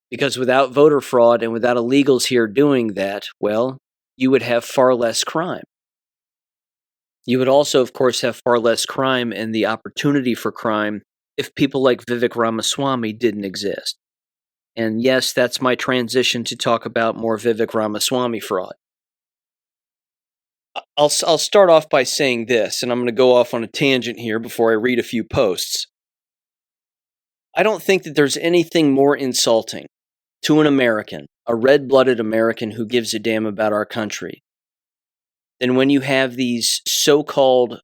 Because without voter fraud and without illegals here doing that, well, you would have far less crime. You would also, of course, have far less crime and the opportunity for crime if people like Vivek Ramaswamy didn't exist. And yes, that's my transition to talk about more Vivek Ramaswamy fraud. I'll start off by saying this, and I'm going to go off on a tangent here before I read a few posts. I don't think that there's anything more insulting to an American, a red-blooded American who gives a damn about our country, than when you have these so-called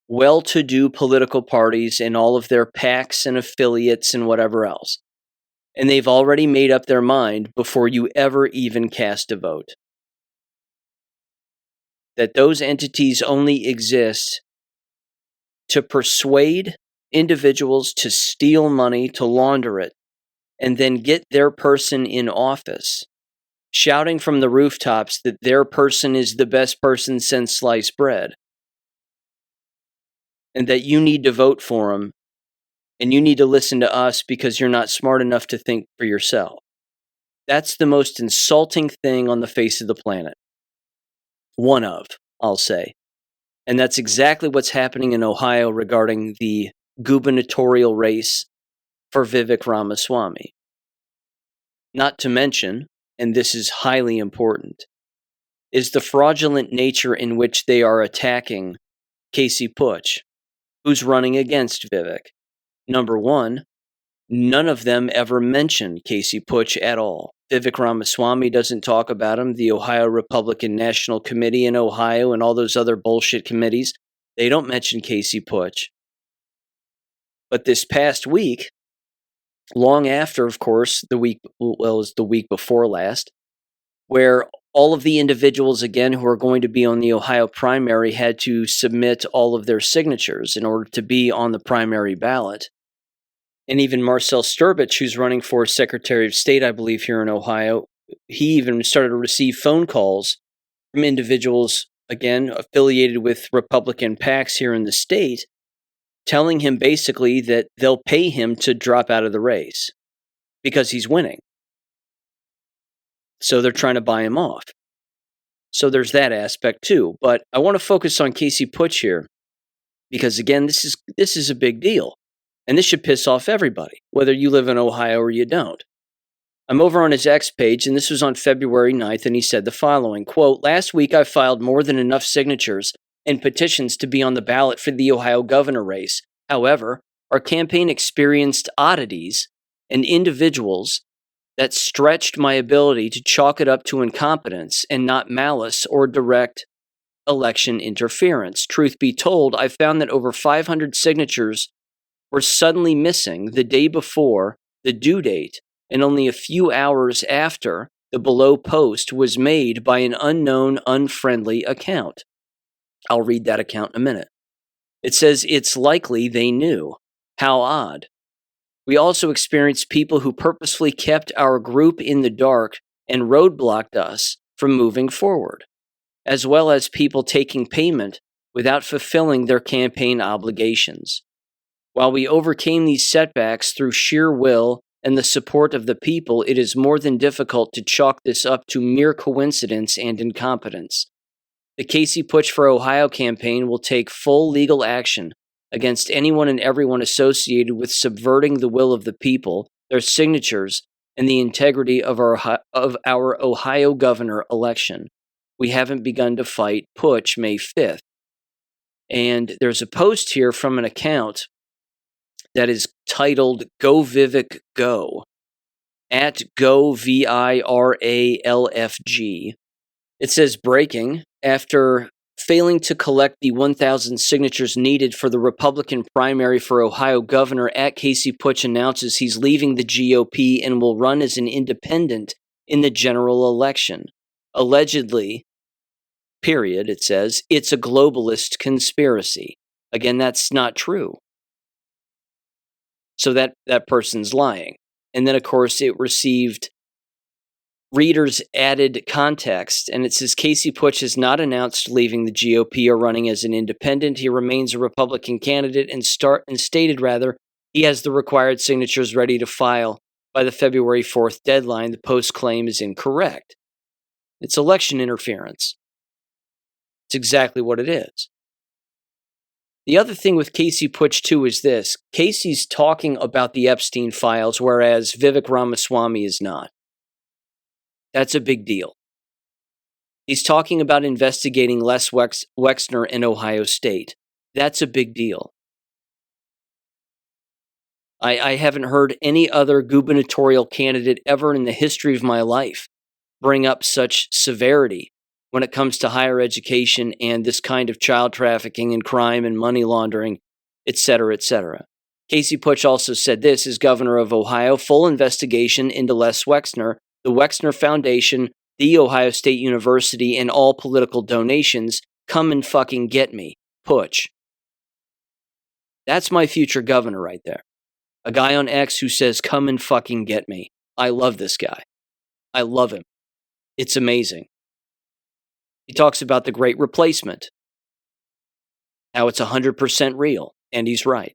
well-to-do political parties and all of their PACs and affiliates and whatever else. And they've already made up their mind before you ever even cast a vote. That those entities only exist to persuade individuals to steal money, to launder it, and then get their person in office, shouting from the rooftops that their person is the best person since sliced bread, and that you need to vote for them, and you need to listen to us because you're not smart enough to think for yourself. That's the most insulting thing on the face of the planet. One of, I'll say. And that's exactly what's happening in Ohio regarding the gubernatorial race for Vivek Ramaswamy. Not to mention, and this is highly important, is the fraudulent nature in which they are attacking Casey Putsch, who's running against Vivek. Number one, none of them ever mention Casey Putsch at all. Vivek Ramaswamy doesn't talk about him. The Ohio Republican National Committee in Ohio and all those other bullshit committees, they don't mention Casey Putsch. But this past week, long after, of course, it was the week before last, where all of the individuals, again, who are going to be on the Ohio primary had to submit all of their signatures in order to be on the primary ballot. And even Marcel Sturbich, who's running for Secretary of State, I believe, here in Ohio, he even started to receive phone calls from individuals, again, affiliated with Republican PACs here in the state, telling him basically that they'll pay him to drop out of the race because he's winning. So they're trying to buy him off. So there's that aspect too. But I want to focus on Casey Putsch here because, again, this is a big deal. And this should piss off everybody, whether you live in Ohio or you don't. I'm over on his X page, and this was on February 9th, and he said the following, quote, "Last week I filed more than enough signatures and petitions to be on the ballot for the Ohio governor race. However, our campaign experienced oddities and individuals that stretched my ability to chalk it up to incompetence and not malice or direct election interference. Truth be told, I found that over 500 signatures were suddenly missing the day before the due date and only a few hours after the below post was made by an unknown, unfriendly account." I'll read that account in a minute. It says, "It's likely they knew. How odd. We also experienced people who purposefully kept our group in the dark and roadblocked us from moving forward, as well as people taking payment without fulfilling their campaign obligations. While we overcame these setbacks through sheer will and the support of the people, it is more than difficult to chalk this up to mere coincidence and incompetence. The Casey Putsch for Ohio campaign will take full legal action against anyone and everyone associated with subverting the will of the people, their signatures, and the integrity of our Ohio governor election. We haven't begun to fight Putsch May 5th. And there's a post here from an account that is titled Go Vivek Go, at Go VIRALFG. It says, breaking, after failing to collect the 1,000 signatures needed for the Republican primary for Ohio governor, at Casey Putsch announces he's leaving the GOP and will run as an independent in the general election. Allegedly, period, it says, it's a globalist conspiracy. Again, that's not true. So that person's lying. And then, of course, it received readers' added context, and it says Casey Putsch has not announced leaving the GOP or running as an independent. He remains a Republican candidate and stated he has the required signatures ready to file by the February 4th deadline. The post claim is incorrect. It's election interference. It's exactly what it is. The other thing with Casey Putsch, too, is this. Casey's talking about the Epstein files, whereas Vivek Ramaswamy is not. That's a big deal. He's talking about investigating Les Wexner in Ohio State. That's a big deal. I haven't heard any other gubernatorial candidate ever in the history of my life bring up such severity when it comes to higher education and this kind of child trafficking and crime and money laundering, etc., etc. Casey Putsch also said this as governor of Ohio: full investigation into Les Wexner, the Wexner Foundation, the Ohio State University, and all political donations. Come and fucking get me, Putsch. That's my future governor right there. A guy on X who says, come and fucking get me. I love this guy. I love him. It's amazing. He talks about the Great Replacement, how it's 100% real, and he's right.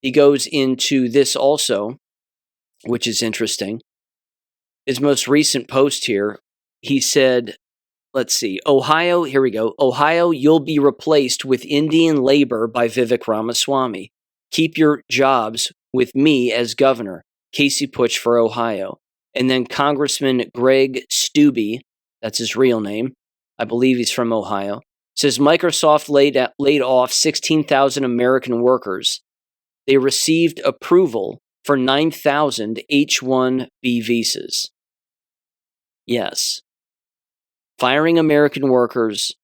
He goes into this also, which is interesting. His most recent post here, he said, let's see, Ohio, here we go. Ohio, you'll be replaced with Indian labor by Vivek Ramaswamy. Keep your jobs with me as governor. Casey Putsch for Ohio. And then Congressman Greg Steube, that's his real name, I believe he's from Ohio, says Microsoft laid off 16,000 American workers. They received approval for 9,000 H-1B visas. Yes. Firing American workers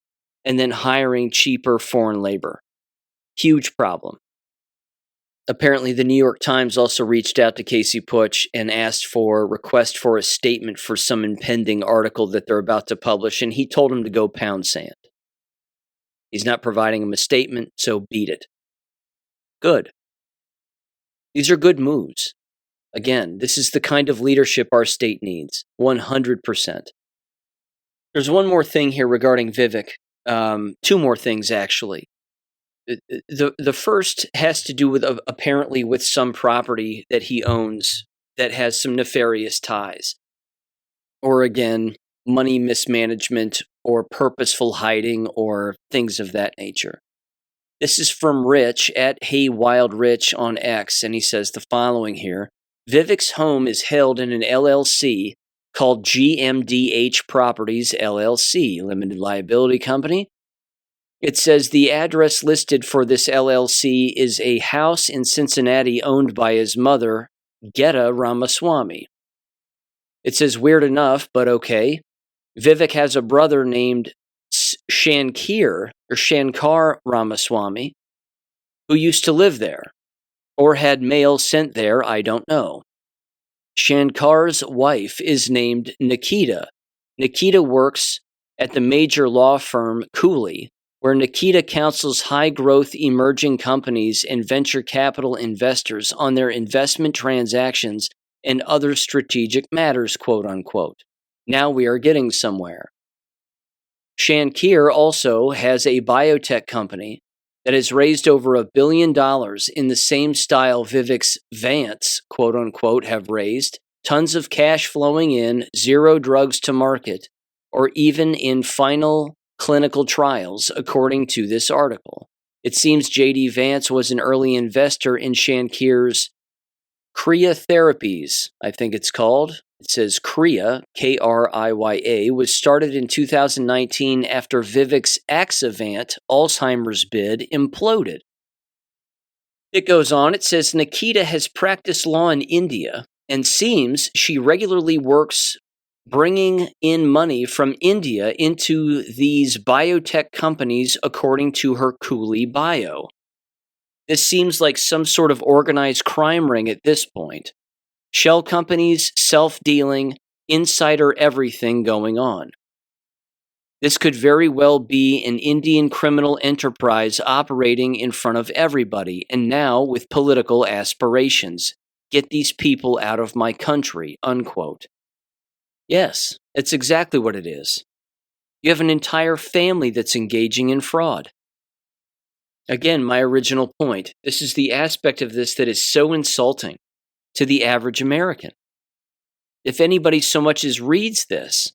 and then hiring cheaper foreign labor. Huge problem. Apparently, the New York Times also reached out to Casey Putsch and asked for a request for a statement for some impending article that they're about to publish, and he told him to go pound sand. He's not providing him a statement, so beat it. Good. These are good moves. Again, this is the kind of leadership our state needs. 100%. There's one more thing here regarding Vivek. Two more things, actually. The first has to do with apparently with some property that he owns that has some nefarious ties. Or again, money mismanagement or purposeful hiding or things of that nature. This is from Rich at HeyWildRich on X, and he says the following here. Vivek's home is held in an LLC called GMDH Properties LLC, Limited Liability Company. It says the address listed for this LLC is a house in Cincinnati owned by his mother, Geta Ramaswamy. It says weird enough, but okay. Vivek has a brother named Shankar Ramaswamy, who used to live there, or had mail sent there, I don't know. Shankar's wife is named Nikita. Nikita works at the major law firm Cooley, where Nikita counsels high-growth emerging companies and venture capital investors on their investment transactions and other strategic matters, quote unquote. Now we are getting somewhere. Shankir also has a biotech company that has raised over $1 billion in the same style Vivek's Vants, quote unquote, have raised. Tons of cash flowing in, zero drugs to market, or even in final clinical trials, according to this article. It seems J.D. Vance was an early investor in Shankir's Kriya Therapies, I think it's called. It says Kriya, Kriya, was started in 2019 after Vivek's Axavant Alzheimer's bid imploded. It goes on, it says Nikita has practiced law in India and seems she regularly works bringing in money from India into these biotech companies, according to her Cooley bio. This seems like some sort of organized crime ring at this point. Shell companies, self-dealing, insider everything going on. This could very well be an Indian criminal enterprise operating in front of everybody, and now with political aspirations. Get these people out of my country, unquote. Yes, it's exactly what it is. You have an entire family that's engaging in fraud. Again, my original point. This is the aspect of this that is so insulting to the average American. If anybody so much as reads this,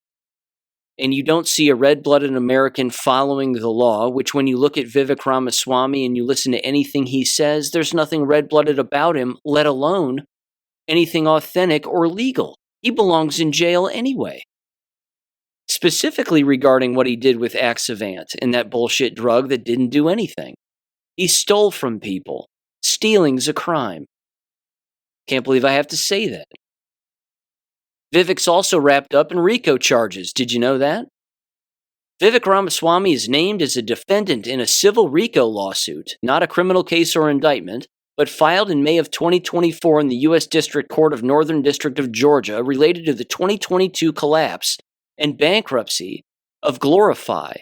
and you don't see a red-blooded American following the law, which when you look at Vivek Ramaswamy and you listen to anything he says, there's nothing red-blooded about him, let alone anything authentic or legal. He belongs in jail anyway. Specifically regarding what he did with Axavant and that bullshit drug that didn't do anything. He stole from people. Stealing's a crime. Can't believe I have to say that. Vivek's also wrapped up in RICO charges. Did you know that? Vivek Ramaswamy is named as a defendant in a civil RICO lawsuit, not a criminal case or indictment, but filed in May of 2024 in the U.S. District Court of Northern District of Georgia related to the 2022 collapse and bankruptcy of Glorify,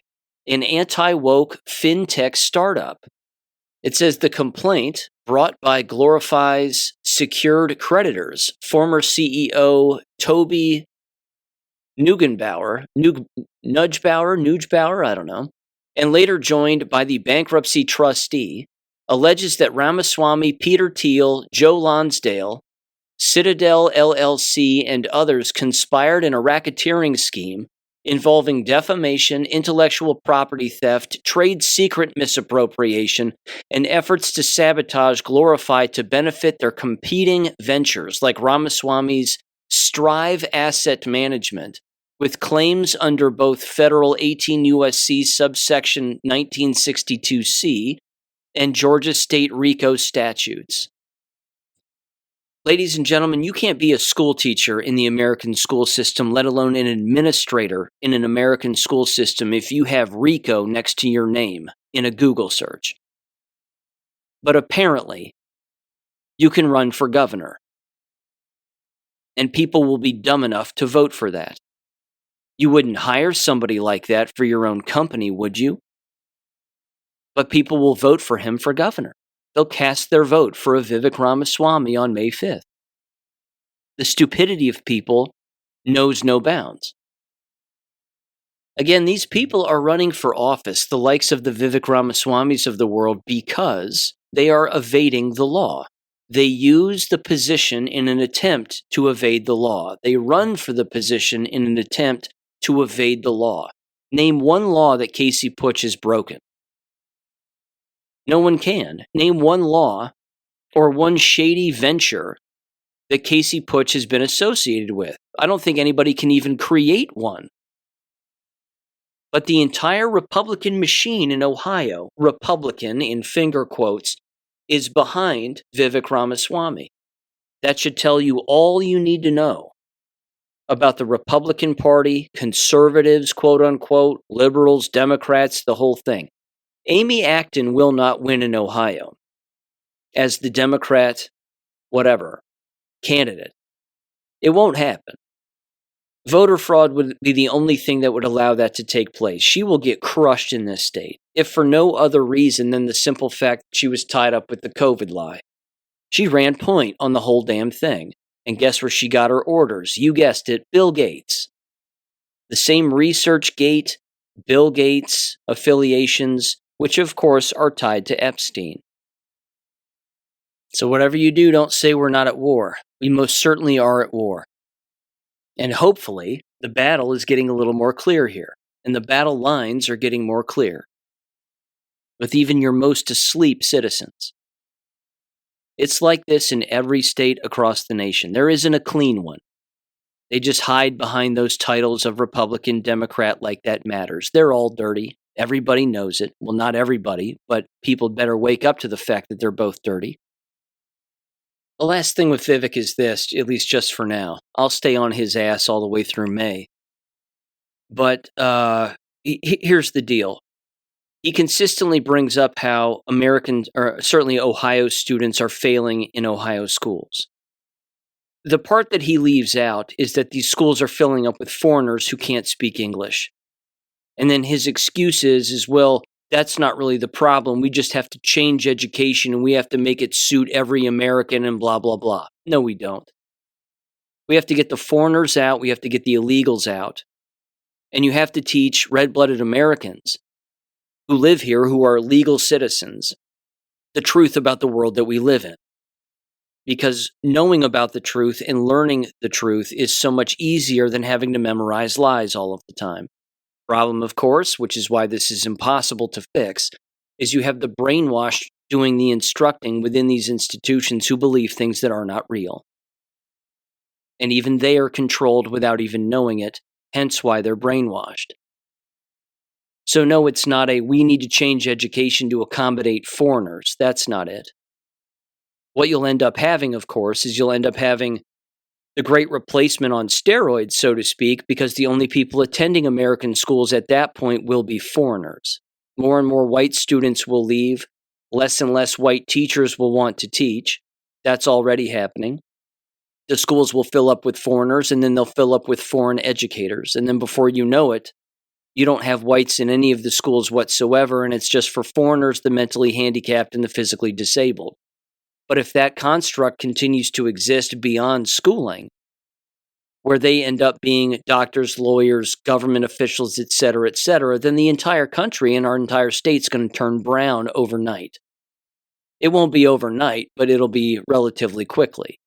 an anti-woke fintech startup. It says the complaint, brought by Glorify's secured creditors, former CEO Toby Nudgebauer, I don't know, and later joined by the bankruptcy trustee, alleges that Ramaswamy, Peter Thiel, Joe Lonsdale, Citadel LLC, and others conspired in a racketeering scheme involving defamation, intellectual property theft, trade secret misappropriation, and efforts to sabotage Glorify to benefit their competing ventures like Ramaswamy's Strive Asset Management, with claims under both federal 18 U.S.C. subsection 1962C and Georgia state RICO statutes. Ladies and gentlemen, you can't be a school teacher in the American school system, let alone an administrator in an American school system, if you have RICO next to your name in a Google search. But apparently, you can run for governor. And people will be dumb enough to vote for that. You wouldn't hire somebody like that for your own company, would you? But people will vote for him for governor. They'll cast their vote for a Vivek Ramaswamy on May 5th. The stupidity of people knows no bounds. Again, these people are running for office, the likes of the Vivek Ramaswamys of the world, because they are evading the law. They use the position in an attempt to evade the law. They run for the position in an attempt to evade the law. Name one law that Casey Putsch has broken. No one can. Name one law or one shady venture that Casey Putsch has been associated with. I don't think anybody can even create one. But the entire Republican machine in Ohio, Republican in finger quotes, is behind Vivek Ramaswamy. That should tell you all you need to know about the Republican Party, conservatives, quote unquote, liberals, Democrats, the whole thing. Amy Acton will not win in Ohio as the Democrat, whatever, candidate. It won't happen. Voter fraud would be the only thing that would allow that to take place. She will get crushed in this state. if for no other reason than the simple fact that she was tied up with the COVID lie. She ran point on the whole damn thing. And guess where she got her orders? You guessed it, Bill Gates. The same ResearchGate, Bill Gates affiliations, which of course are tied to Epstein. So whatever you do, don't say we're not at war. We most certainly are at war. And hopefully, the battle is getting a little more clear here. And the battle lines are getting more clear. With even your most asleep citizens. It's like this in every state across the nation. There isn't a clean one. They just hide behind those titles of Republican, Democrat, like that matters. They're all dirty. Everybody knows it. Well, not everybody, but people better wake up to the fact that they're both dirty. The last thing with Vivek is this, at least just for now. I'll stay on his ass all the way through May. But here's the deal. He consistently brings up how Americans, or certainly Ohio students, are failing in Ohio schools. The part that he leaves out is that these schools are filling up with foreigners who can't speak English. And then his excuse is, well, that's not really the problem. We just have to change education and we have to make it suit every American and blah, blah, blah. No, we don't. We have to get the foreigners out. We have to get the illegals out. And you have to teach red-blooded Americans who live here, who are legal citizens, the truth about the world that we live in. Because knowing about the truth and learning the truth is so much easier than having to memorize lies all of the time. Problem, of course, which is why this is impossible to fix, is you have the brainwashed doing the instructing within these institutions who believe things that are not real. And even they are controlled without even knowing it, hence why they're brainwashed. So no, it's not we need to change education to accommodate foreigners. That's not it. What you'll end up having, of course, is you'll end up having the great replacement on steroids, so to speak, because the only people attending American schools at that point will be foreigners. More and more white students will leave. Less and less white teachers will want to teach. That's already happening. The schools will fill up with foreigners, and then they'll fill up with foreign educators. And then before you know it, you don't have whites in any of the schools whatsoever, and it's just for foreigners, the mentally handicapped, and the physically disabled. But if that construct continues to exist beyond schooling, where they end up being doctors, lawyers, government officials, et cetera, then the entire country and our entire state's going to turn brown overnight. It won't be overnight, but it'll be relatively quickly.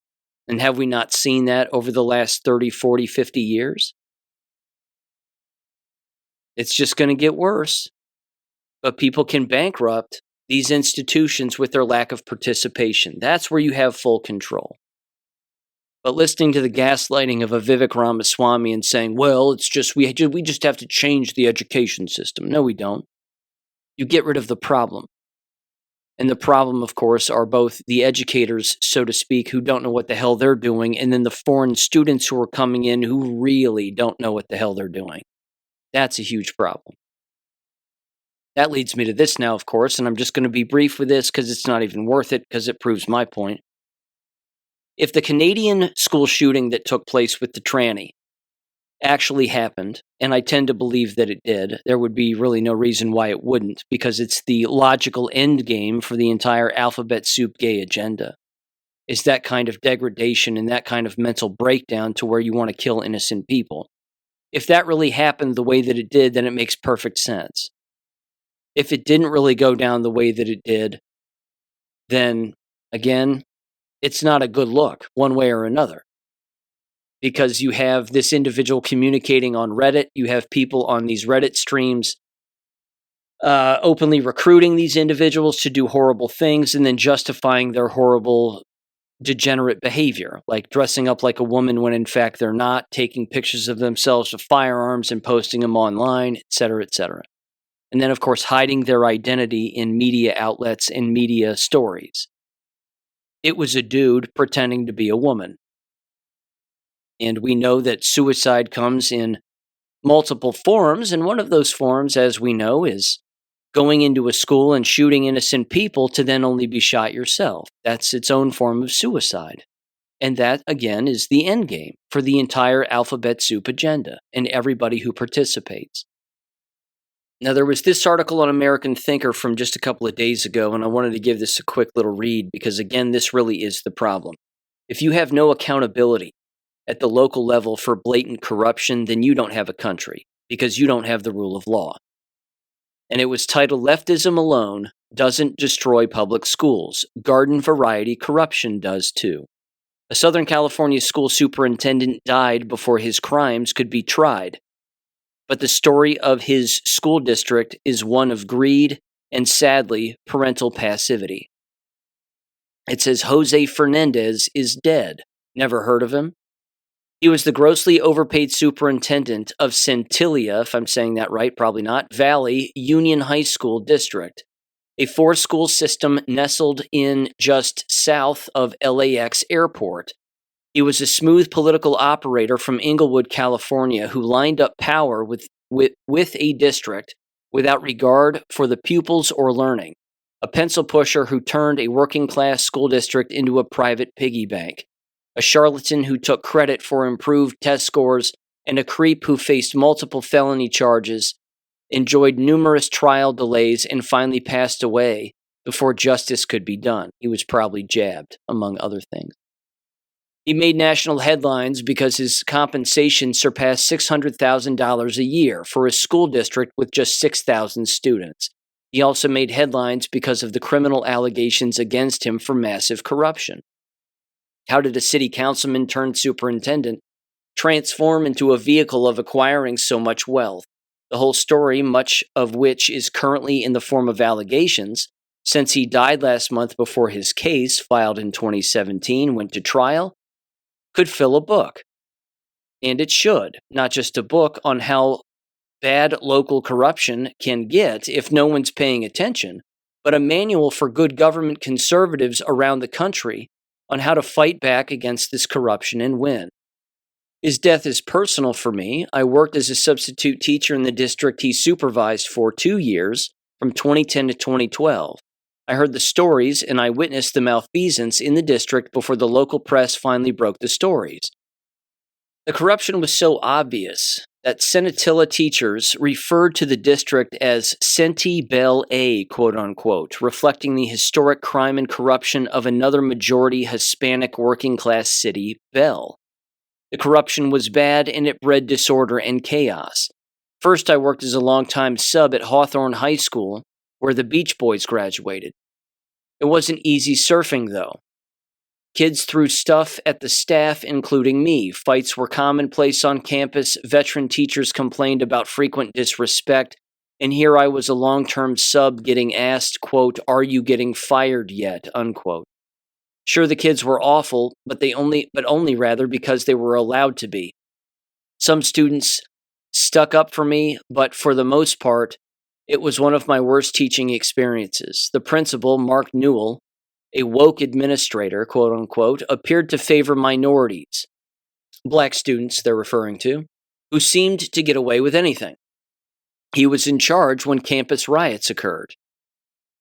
And have we not seen that over the last 30, 40, 50 years? It's just going to get worse. But people can bankrupt these institutions with their lack of participation. That's where you have full control. But listening to the gaslighting of a Vivek Ramaswamy and saying, well, it's just we just have to change the education system. No, we don't. You get rid of the problem. And the problem, of course, are both the educators, so to speak, who don't know what the hell they're doing, and then the foreign students who are coming in who really don't know what the hell they're doing. That's a huge problem. That leads me to this now, of course, and I'm just going to be brief with this because it's not even worth it because it proves my point. If the Canadian school shooting that took place with the tranny actually happened, and I tend to believe that it did, there would be really no reason why it wouldn't, because it's the logical end game for the entire alphabet soup gay agenda, is that kind of degradation and that kind of mental breakdown to where you want to kill innocent people. If that really happened the way that it did, then it makes perfect sense. If it didn't really go down the way that it did, then, again, it's not a good look, one way or another. Because you have this individual communicating on Reddit, you have people on these Reddit streams openly recruiting these individuals to do horrible things and then justifying their horrible, degenerate behavior, like dressing up like a woman when in fact they're not, taking pictures of themselves with firearms and posting them online, etc., etc. And then, of course, hiding their identity in media outlets and media stories. It was a dude pretending to be a woman. And we know that suicide comes in multiple forms, and one of those forms, as we know, is going into a school and shooting innocent people to then only be shot yourself. That's its own form of suicide. And that, again, is the end game for the entire alphabet soup agenda and everybody who participates. Now, there was this article on American Thinker from just a couple of days ago, and I wanted to give this a quick little read because, again, this really is the problem. If you have no accountability at the local level for blatant corruption, then you don't have a country because you don't have the rule of law. And it was titled, "Leftism Alone Doesn't Destroy Public Schools. Garden Variety Corruption Does Too." A Southern California school superintendent died before his crimes could be tried. But the story of his school district is one of greed and, sadly, parental passivity. It says Jose Fernandez is dead. Never heard of him? He was the grossly overpaid superintendent of Centilla, if I'm saying that right, probably not, Valley Union High School District, a 4-school system nestled in just south of LAX Airport. He was a smooth political operator from Inglewood, California, who lined up power with a district without regard for the pupils or learning, a pencil pusher who turned a working-class school district into a private piggy bank, a charlatan who took credit for improved test scores, and a creep who faced multiple felony charges, enjoyed numerous trial delays, and finally passed away before justice could be done. He was probably jabbed, among other things. He made national headlines because his compensation surpassed $600,000 a year for a school district with just 6,000 students. He also made headlines because of the criminal allegations against him for massive corruption. How did a city councilman turned superintendent transform into a vehicle of acquiring so much wealth? The whole story, much of which is currently in the form of allegations, since he died last month before his case, filed in 2017, went to trial, could fill a book. And it should, not just a book on how bad local corruption can get if no one's paying attention, but a manual for good government conservatives around the country on how to fight back against this corruption and win. His death is personal for me. I worked as a substitute teacher in the district he supervised for 2 years, from 2010 to 2012. I heard the stories and I witnessed the malfeasance in the district before the local press finally broke the stories. The corruption was so obvious that Centilla teachers referred to the district as Senti Bell A, quote unquote, reflecting the historic crime and corruption of another majority Hispanic working class city, Bell. The corruption was bad and it bred disorder and chaos. First, I worked as a longtime sub at Hawthorne High School, where the Beach Boys graduated. It wasn't easy surfing, though. Kids threw stuff at the staff, including me. Fights were commonplace on campus. Veteran teachers complained about frequent disrespect. And here I was, a long-term sub, getting asked, quote, "Are you getting fired yet?" unquote. Sure, the kids were awful, but only because they were allowed to be. Some students stuck up for me, but for the most part, it was one of my worst teaching experiences. The principal, Mark Newell, a woke administrator, quote unquote, appeared to favor minorities, black students they're referring to, who seemed to get away with anything. He was in charge when campus riots occurred.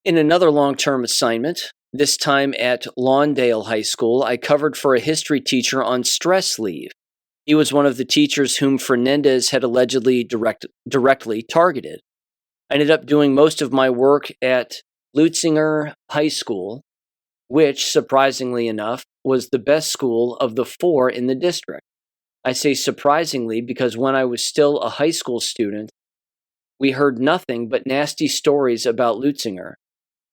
In another long-term assignment, this time at Lawndale High School, I covered for a history teacher on stress leave. He was one of the teachers whom Fernandez had allegedly directly targeted. I ended up doing most of my work at Lutzinger High School, which, surprisingly enough, was the best school of the 4 in the district. I say surprisingly because when I was still a high school student, we heard nothing but nasty stories about Lutzinger,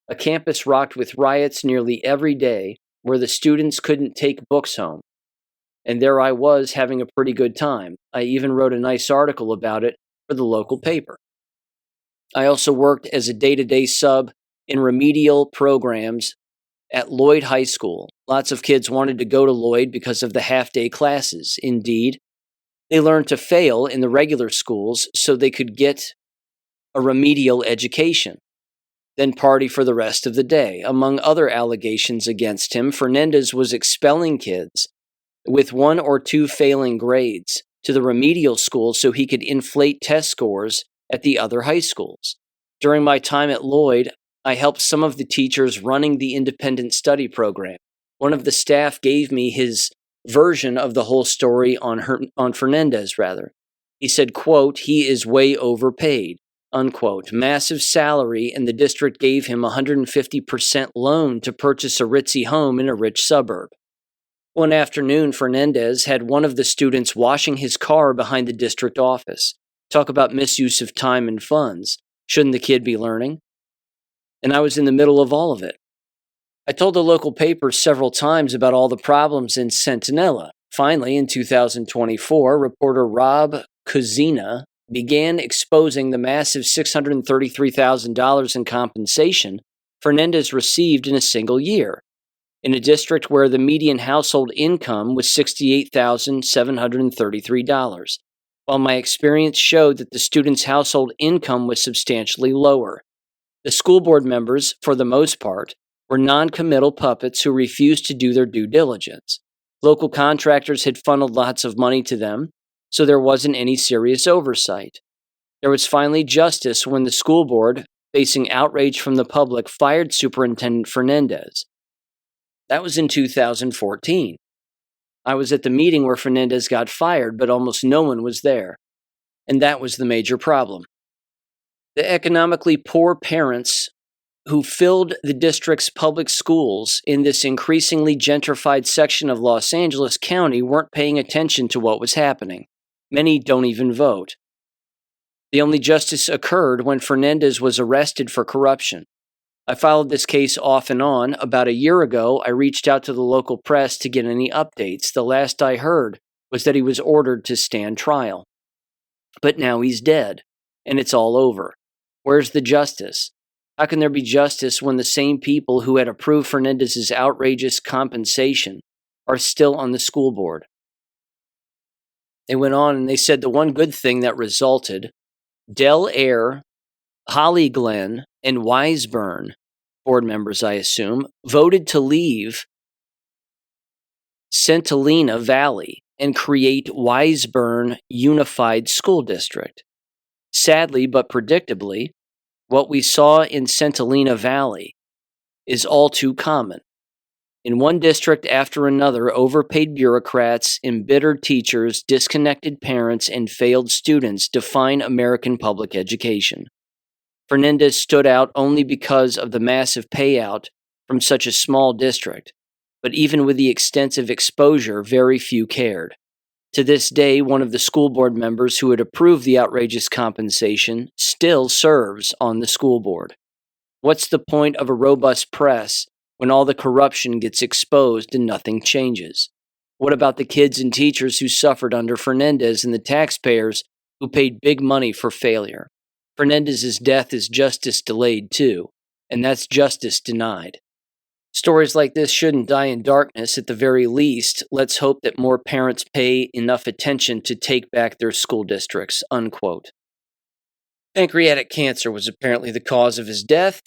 a campus rocked with riots nearly every day where the students couldn't take books home. And there I was having a pretty good time. I even wrote a nice article about it for the local paper. I also worked as a day-to-day sub in remedial programs at Lloyd High School. Lots of kids wanted to go to Lloyd because of the half-day classes. Indeed, they learned to fail in the regular schools so they could get a remedial education, then party for the rest of the day. Among other allegations against him, Fernandez was expelling kids with 1 or 2 failing grades to the remedial school so he could inflate test scores at the other high schools. During my time at Lloyd, I helped some of the teachers running the independent study program. One of the staff gave me his version of the whole story on Fernandez. He said, quote, "He is way overpaid," unquote. Massive salary, and the district gave him a 150% loan to purchase a ritzy home in a rich suburb. One afternoon, Fernandez had one of the students washing his car behind the district office. Talk about misuse of time and funds. Shouldn't the kid be learning? And I was in the middle of all of it. I told the local paper several times about all the problems in Centinela. Finally, in 2024, reporter Rob Kuzina began exposing the massive $633,000 in compensation Fernandez received in a single year, in a district where the median household income was $68,733, while my experience showed that the student's household income was substantially lower. The school board members, for the most part, were non-committal puppets who refused to do their due diligence. Local contractors had funneled lots of money to them, so there wasn't any serious oversight. There was finally justice when the school board, facing outrage from the public, fired Superintendent Fernandez. That was in 2014. I was at the meeting where Fernandez got fired, but almost no one was there. And that was the major problem. The economically poor parents who filled the district's public schools in this increasingly gentrified section of Los Angeles County weren't paying attention to what was happening. Many don't even vote. The only justice occurred when Fernandez was arrested for corruption. I followed this case off and on. About a year ago, I reached out to the local press to get any updates. The last I heard was that he was ordered to stand trial. But now he's dead, and it's all over. Where's the justice? How can there be justice when the same people who had approved Fernandez's outrageous compensation are still on the school board? They went on and they said the one good thing that resulted, Del Air, Holly Glen, and Wiseburn, board members I assume, voted to leave Centinela Valley and create Wiseburn Unified School District. Sadly, but predictably, what we saw in Centinela Valley is all too common. In one district after another, overpaid bureaucrats, embittered teachers, disconnected parents, and failed students define American public education. Fernandez stood out only because of the massive payout from such a small district, but even with the extensive exposure, very few cared. To this day, one of the school board members who had approved the outrageous compensation still serves on the school board. What's the point of a robust press when all the corruption gets exposed and nothing changes? What about the kids and teachers who suffered under Fernandez and the taxpayers who paid big money for failure? Fernandez's death is justice delayed too, and that's justice denied. Stories like this shouldn't die in darkness. At the very least, let's hope that more parents pay enough attention to take back their school districts, unquote. Pancreatic cancer was apparently the cause of his death.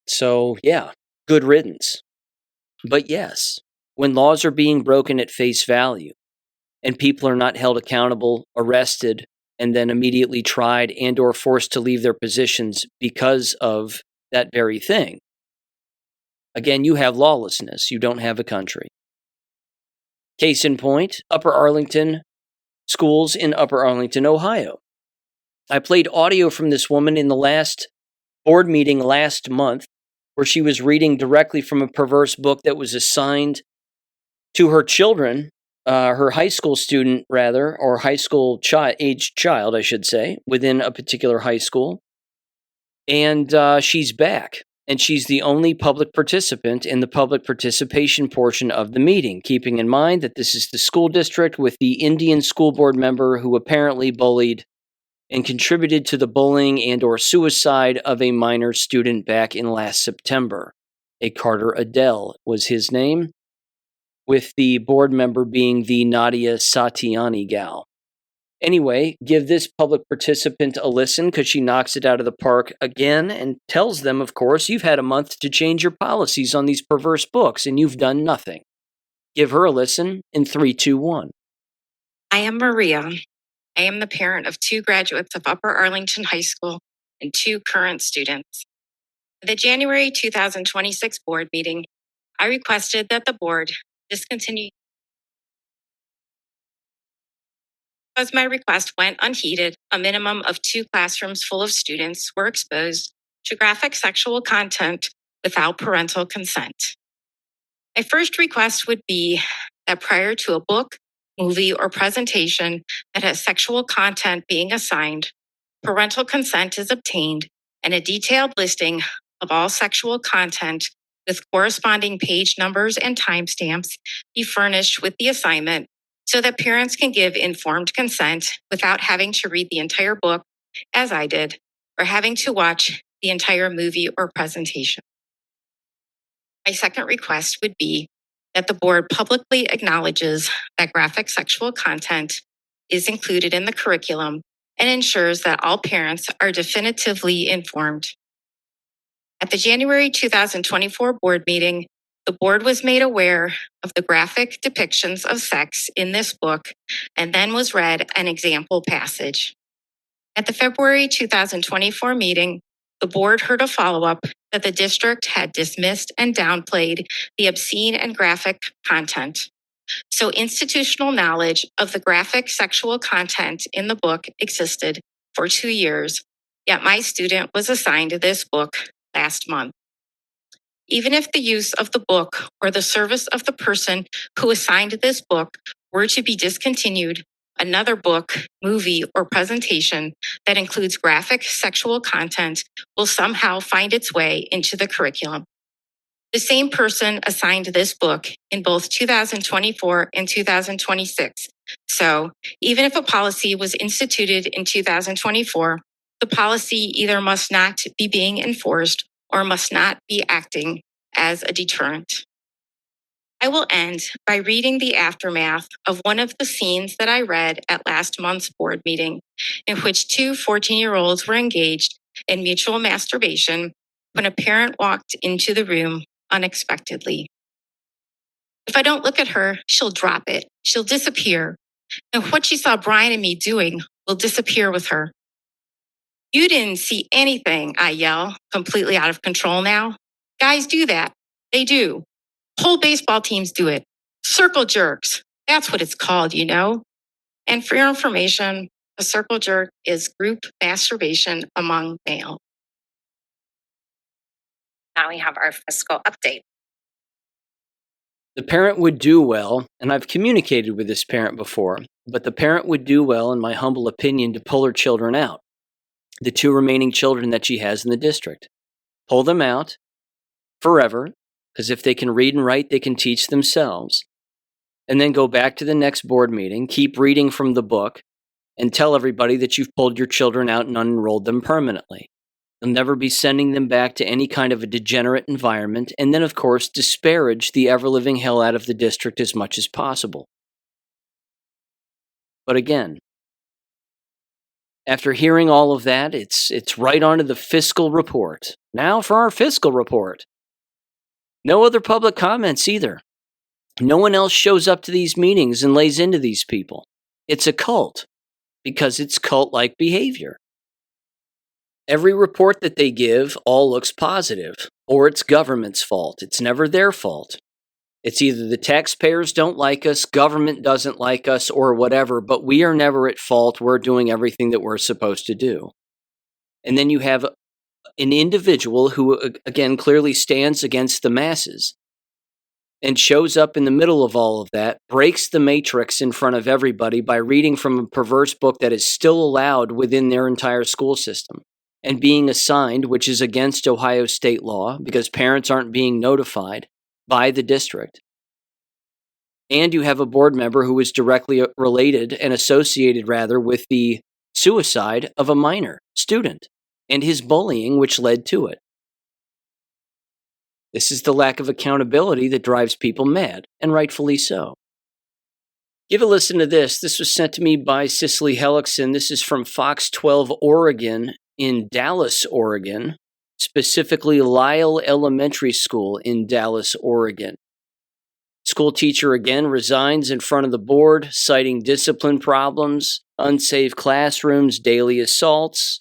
So, yeah, good riddance. But yes, when laws are being broken at face value, and people are not held accountable, arrested, and then immediately tried and or forced to leave their positions because of that very thing, again, you have lawlessness. You don't have a country. Case in point, Upper Arlington schools in Upper Arlington, Ohio. I played audio from this woman in the last board meeting last month where she was reading directly from a perverse book that was assigned to her children, her high school student, rather, or high school aged child, I should say, within a particular high school. And she's back. And she's the only public participant in the public participation portion of the meeting, keeping in mind that this is the school district with the Indian school board member who apparently bullied and contributed to the bullying and or suicide of a minor student back in last September. A Carter Adele was his name, with the board member being the Nadia Satyani gal. Anyway, give this public participant a listen because she knocks it out of the park again and tells them, of course, you've had a month to change your policies on these perverse books and you've done nothing. Give her a listen in 3, 2, 1. I am Maria. I am the parent of 2 graduates of Upper Arlington High School and 2 current students. At the January 2026 board meeting, I requested that the board discontinue Because my request went unheeded, a minimum of 2 classrooms full of students were exposed to graphic sexual content without parental consent. My first request would be that prior to a book, movie, or presentation that has sexual content being assigned, parental consent is obtained and a detailed listing of all sexual content with corresponding page numbers and timestamps be furnished with the assignment so that parents can give informed consent without having to read the entire book, as I did, or having to watch the entire movie or presentation. My second request would be that the board publicly acknowledges that graphic sexual content is included in the curriculum and ensures that all parents are definitively informed. At the January 2024 board meeting, the board was made aware of the graphic depictions of sex in this book and then was read an example passage. At the February 2024 meeting, the board heard a follow-up that the district had dismissed and downplayed the obscene and graphic content. So institutional knowledge of the graphic sexual content in the book existed for 2 years, yet my student was assigned this book last month. Even if the use of the book or the service of the person who assigned this book were to be discontinued, another book, movie, or presentation that includes graphic sexual content will somehow find its way into the curriculum. The same person assigned this book in both 2024 and 2026. So even if a policy was instituted in 2024, the policy either must not be being enforced or must not be acting as a deterrent. I will end by reading the aftermath of one of the scenes that I read at last month's board meeting, in which 2 14-year-olds were engaged in mutual masturbation when a parent walked into the room unexpectedly. If I don't look at her, she'll drop it. She'll disappear. And what she saw Brian and me doing will disappear with her. You didn't see anything, I yell, completely out of control now. Guys do that. They do. Whole baseball teams do it. Circle jerks. That's what it's called, you know. And for your information, a circle jerk is group masturbation among males. Now we have our fiscal update. The parent would do well, and I've communicated with this parent before, but the parent would do well, in my humble opinion, to pull her children out. The 2 remaining children that she has in the district. Pull them out forever, because if they can read and write, they can teach themselves. And then go back to the next board meeting, keep reading from the book, and tell everybody that you've pulled your children out and unenrolled them permanently. You'll never be sending them back to any kind of a degenerate environment, and then, of course, disparage the ever-living hell out of the district as much as possible. But again, after hearing all of that, it's right onto the fiscal report. Now for our fiscal report. No other public comments either. No one else shows up to these meetings and lays into these people. It's a cult, because it's cult-like behavior. Every report that they give all looks positive, or it's government's fault. It's never their fault. It's either the taxpayers don't like us, government doesn't like us, or whatever, but we are never at fault. We're doing everything that we're supposed to do. And then you have an individual who, again, clearly stands against the masses and shows up in the middle of all of that, breaks the matrix in front of everybody by reading from a perverse book that is still allowed within their entire school system. And being assigned, which is against Ohio state law, because parents aren't being notified by the district. And you have a board member who is directly related and associated, rather, with the suicide of a minor student and his bullying, which led to it. This is the lack of accountability that drives people mad, and rightfully so. Give a listen to this. This was sent to me by Cicely Hellickson. This is from Fox 12 Oregon, in Dallas, Oregon, specifically Lyle Elementary School in Dallas, Oregon. School teacher again resigns in front of the board, citing discipline problems, unsafe classrooms, daily assaults.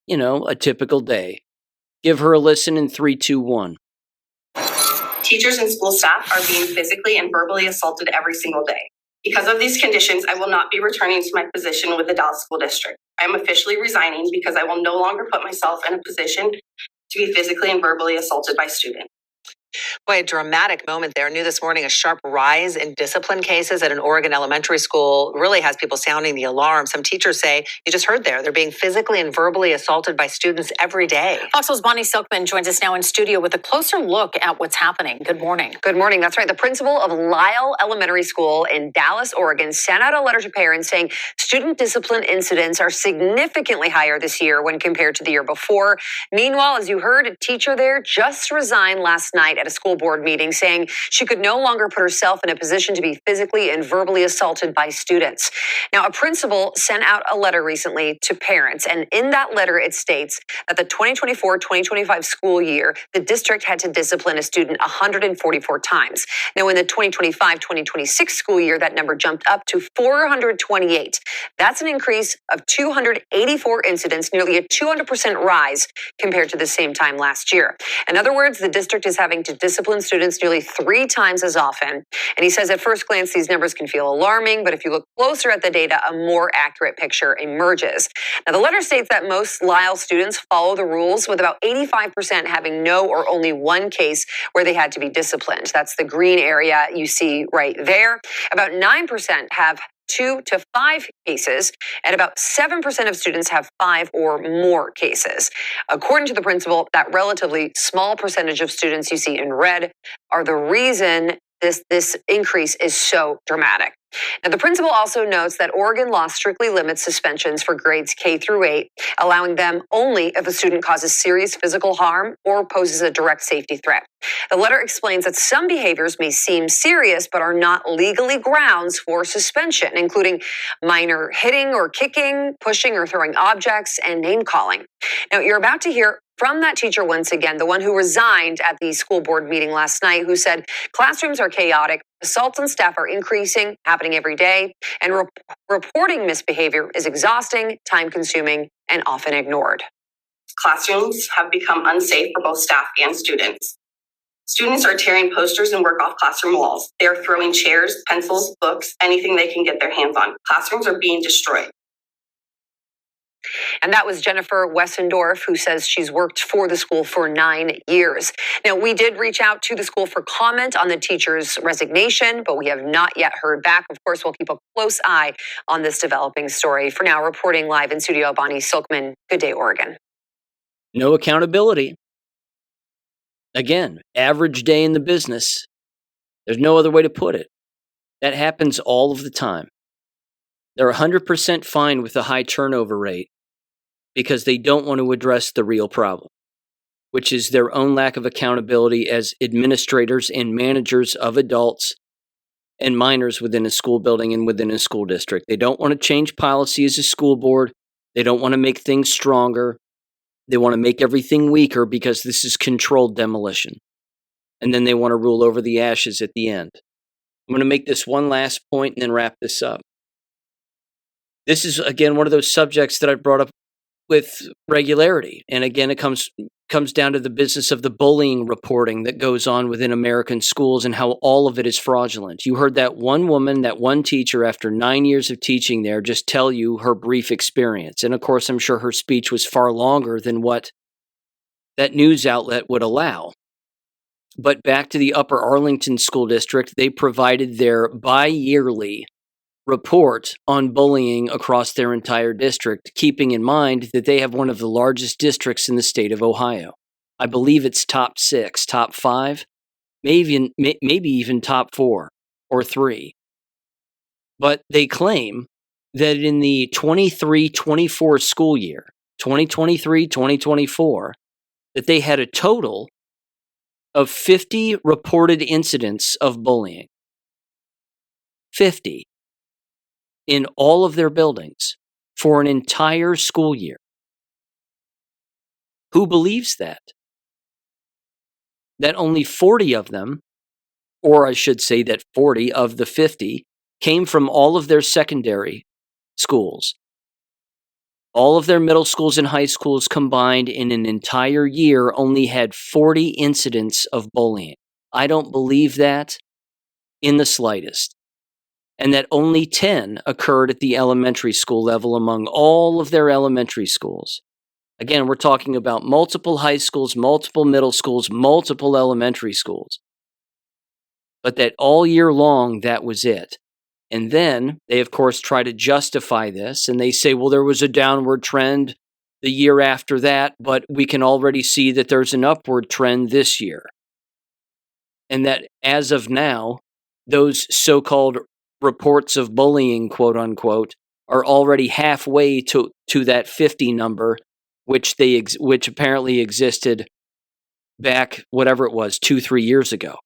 You know, a typical day. Give her a listen in 3, 2, 1. Teachers and school staff are being physically and verbally assaulted every single day. Because of these conditions, I will not be returning to my position with the Dallas School District. I am officially resigning because I will no longer put myself in a position to be physically and verbally assaulted by students. Boy, a dramatic moment there. New this morning, a sharp rise in discipline cases at an Oregon elementary school really has people sounding the alarm. Some teachers say, you just heard there, they're being physically and verbally assaulted by students every day. Fox's Bonnie Silkman joins us now in studio with a closer look at what's happening. Good morning. Good morning. That's right. The principal of Lyle Elementary School in Dallas, Oregon, sent out a letter to parents saying student discipline incidents are significantly higher this year when compared to the year before. Meanwhile, as you heard, a teacher there just resigned last night at a school board meeting saying she could no longer put herself in a position to be physically and verbally assaulted by students. Now, a principal sent out a letter recently to parents, and in that letter, it states that the 2024-2025 school year, the district had to discipline a student 144 times. Now, in the 2025-2026 school year, that number jumped up to 428. That's an increase of 284 incidents, nearly a 200% rise compared to the same time last year. In other words, the district is having to discipline students nearly 3 times as often. And he says at first glance, these numbers can feel alarming, but if you look closer at the data, a more accurate picture emerges. Now, the letter states that most Lyle students follow the rules, with about 85% having no or only one case where they had to be disciplined. That's the green area you see right there. About 9% have 2 to 5 cases, and about 7% of students have 5 or more cases. According to the principal, that relatively small percentage of students you see in red are the reason this increase is so dramatic. Now, the principal also notes that Oregon law strictly limits suspensions for grades K through 8, allowing them only if a student causes serious physical harm or poses a direct safety threat. The letter explains that some behaviors may seem serious but are not legally grounds for suspension, including minor hitting or kicking, pushing or throwing objects, and name calling. Now, you're about to hear from that teacher once again, the one who resigned at the school board meeting last night, who said classrooms are chaotic, assaults on staff are increasing, happening every day, and reporting misbehavior is exhausting, time-consuming, and often ignored. Classrooms have become unsafe for both staff and students. Students are tearing posters and work off classroom walls. They are throwing chairs, pencils, books, anything they can get their hands on. Classrooms are being destroyed. And that was Jennifer Wessendorf, who says she's worked for the school for 9 years. Now, we did reach out to the school for comment on the teacher's resignation, but we have not yet heard back. Of course, we'll keep a close eye on this developing story. For now, reporting live in studio, Bonnie Silkman. Good day, Oregon. No accountability. Again, average day in the business. There's no other way to put it. That happens all of the time. They're 100% fine with the high turnover rate because they don't want to address the real problem, which is their own lack of accountability as administrators and managers of adults and minors within a school building and within a school district. They don't want to change policy as a school board. They don't want to make things stronger. They want to make everything weaker because this is controlled demolition. And then they want to rule over the ashes at the end. I'm going to make this one last point and then wrap this up. This is, again, one of those subjects that I brought up with regularity. And again, it comes down to the business of the bullying reporting that goes on within American schools and how all of it is fraudulent. You heard that one woman, that one teacher, after 9 years of teaching there, just tell you her brief experience. And of course, I'm sure her speech was far longer than what that news outlet would allow. But back to the Upper Arlington School District, they provided their bi-yearly report on bullying across their entire district, keeping in mind that they have one of the largest districts in the state of Ohio. I believe it's top 6, top 5, maybe even top 4 or 3. But they claim that in the 23-24 school year, 2023-2024, that they had a total of 50 reported incidents of bullying. 50. In all of their buildings for an entire school year. Who believes that? That only 40 of them, or I should say that 40 of the 50, came from all of their secondary schools. All of their middle schools and high schools combined in an entire year only had 40 incidents of bullying. I don't believe that in the slightest. and that only 10 occurred at the elementary school level among all of their elementary schools. Again, we're talking about multiple high schools, multiple middle schools, multiple elementary schools. But that all year long, that was it. And then they, of course, try to justify this, and they say, well, there was a downward trend the year after that, but we can already see that there's an upward trend this year. And that as of now, those so-called reports of bullying, quote unquote, are already halfway to that 50 number, which apparently existed back, whatever it was, 2-3 years ago.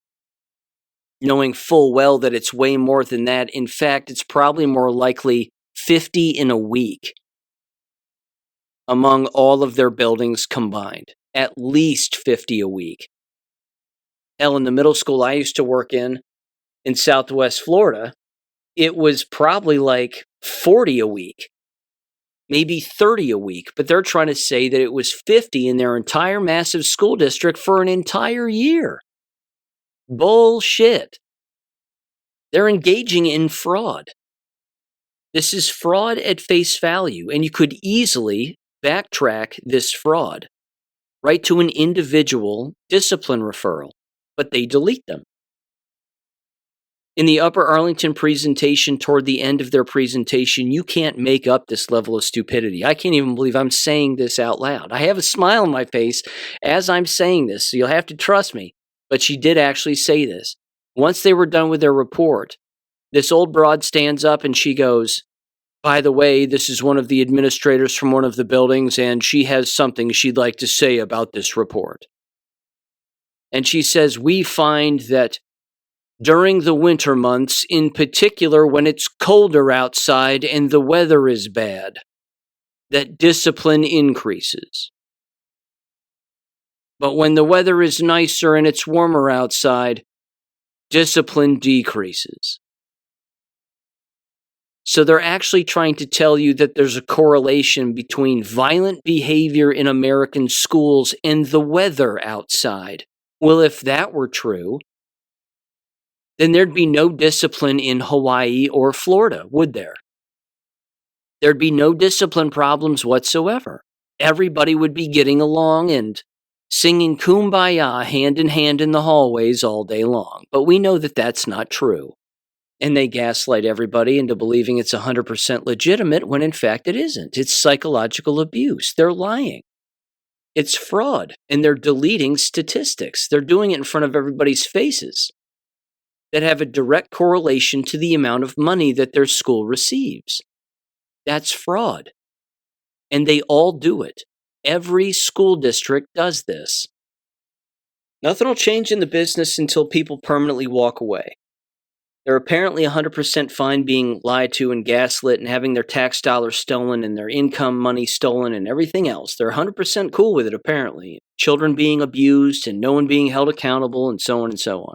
Knowing full well that it's way more than that. In fact, it's probably more likely 50 in a week among all of their buildings combined. At least 50 a week. Hell, in the middle school I used to work in Southwest Florida, it was probably like 40 a week, maybe 30 a week, but they're trying to say that it was 50 in their entire massive school district for an entire year. Bullshit. They're engaging in fraud. This is fraud at face value, and you could easily backtrack this fraud right to an individual discipline referral, but they delete them. In the Upper Arlington presentation, toward the end of their presentation, you can't make up this level of stupidity. I can't even believe I'm saying this out loud. I have a smile on my face as I'm saying this, so you'll have to trust me. But she did actually say this. Once they were done with their report, this old broad stands up and she goes, by the way, this is one of the administrators from one of the buildings, and she has something she'd like to say about this report. And she says, we find that during the winter months, in particular when it's colder outside and the weather is bad, that discipline increases. But when the weather is nicer and it's warmer outside, discipline decreases. So they're actually trying to tell you that there's a correlation between violent behavior in American schools and the weather outside. Well, if that were true, then there'd be no discipline in Hawaii or Florida, would there? There'd be no discipline problems whatsoever. Everybody would be getting along and singing Kumbaya hand in hand in the hallways all day long. But we know that that's not true. And they gaslight everybody into believing it's 100% legitimate when in fact it isn't. It's psychological abuse. They're lying. It's fraud. And they're deleting statistics. They're doing it in front of everybody's faces that have a direct correlation to the amount of money that their school receives. That's fraud. And they all do it. Every school district does this. Nothing will change in the business until people permanently walk away. They're apparently 100% fine being lied to and gaslit and having their tax dollars stolen and their income money stolen and everything else. They're 100% cool with it, apparently. Children being abused and no one being held accountable and so on and so on.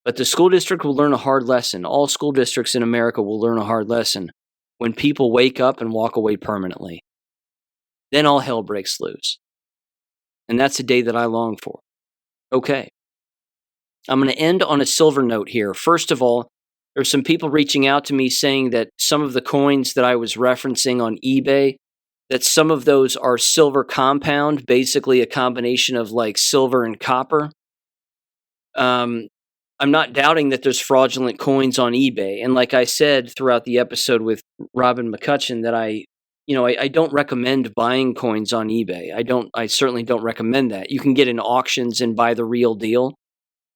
But the school district will learn a hard lesson. All school districts in America will learn a hard lesson when people wake up and walk away permanently. Then all hell breaks loose. And that's a day that I long for. Okay. I'm going to end on a silver note here. First of all, there's some people reaching out to me saying that some of the coins that I was referencing on eBay, that some of those are silver compound, basically a combination of like silver and copper. I'm not doubting that there's fraudulent coins on eBay. And like I said throughout the episode with Robin McCutcheon, that I don't recommend buying coins on eBay. I certainly don't recommend that. You can get in auctions and buy the real deal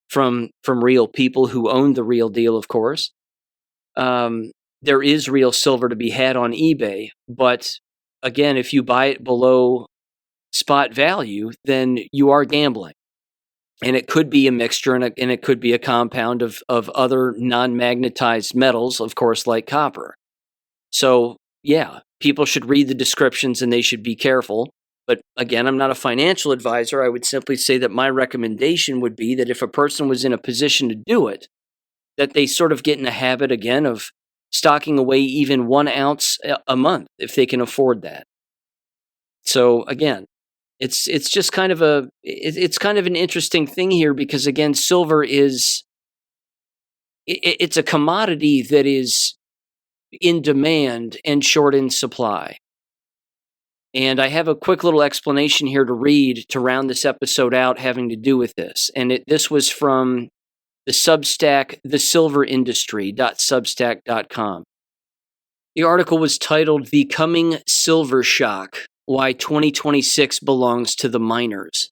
from real people who own the real deal, of course. There is real silver to be had on eBay, but again, if you buy it below spot value, then you are gambling. And it could be a mixture and it could be a compound of other non-magnetized metals, of course, like copper. So, yeah, people should read the descriptions and they should be careful. But again, I'm not a financial advisor. I would simply say that my recommendation would be that if a person was in a position to do it, that they sort of get in a habit again of stocking away even 1 ounce a month if they can afford that. So again, it's just kind of it's kind of an interesting thing here because again, silver is it's a commodity that is in demand and short in supply. And I have a quick little explanation here to read to round this episode out having to do with this. And this was from the Substack, thesilverindustry.substack.com. The article was titled "The Coming Silver Shock: Why 2026 Belongs to the Miners."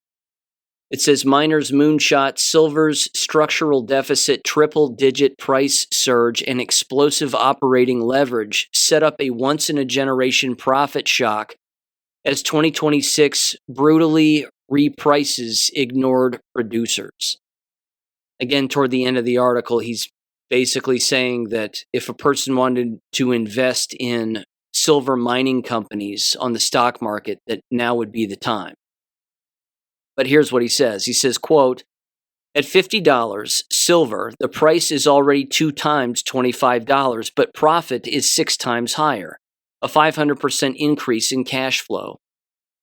It says miners moonshot silver's structural deficit, triple-digit price surge, and explosive operating leverage set up a once-in-a-generation profit shock as 2026 brutally reprices ignored producers. Again, toward the end of the article, he's basically saying that if a person wanted to invest in silver mining companies on the stock market, that now would be the time. But here's what he says. He says, quote, "At $50 silver, the price is already 2 times $25, but profit is 6 times higher, a 500% increase in cash flow.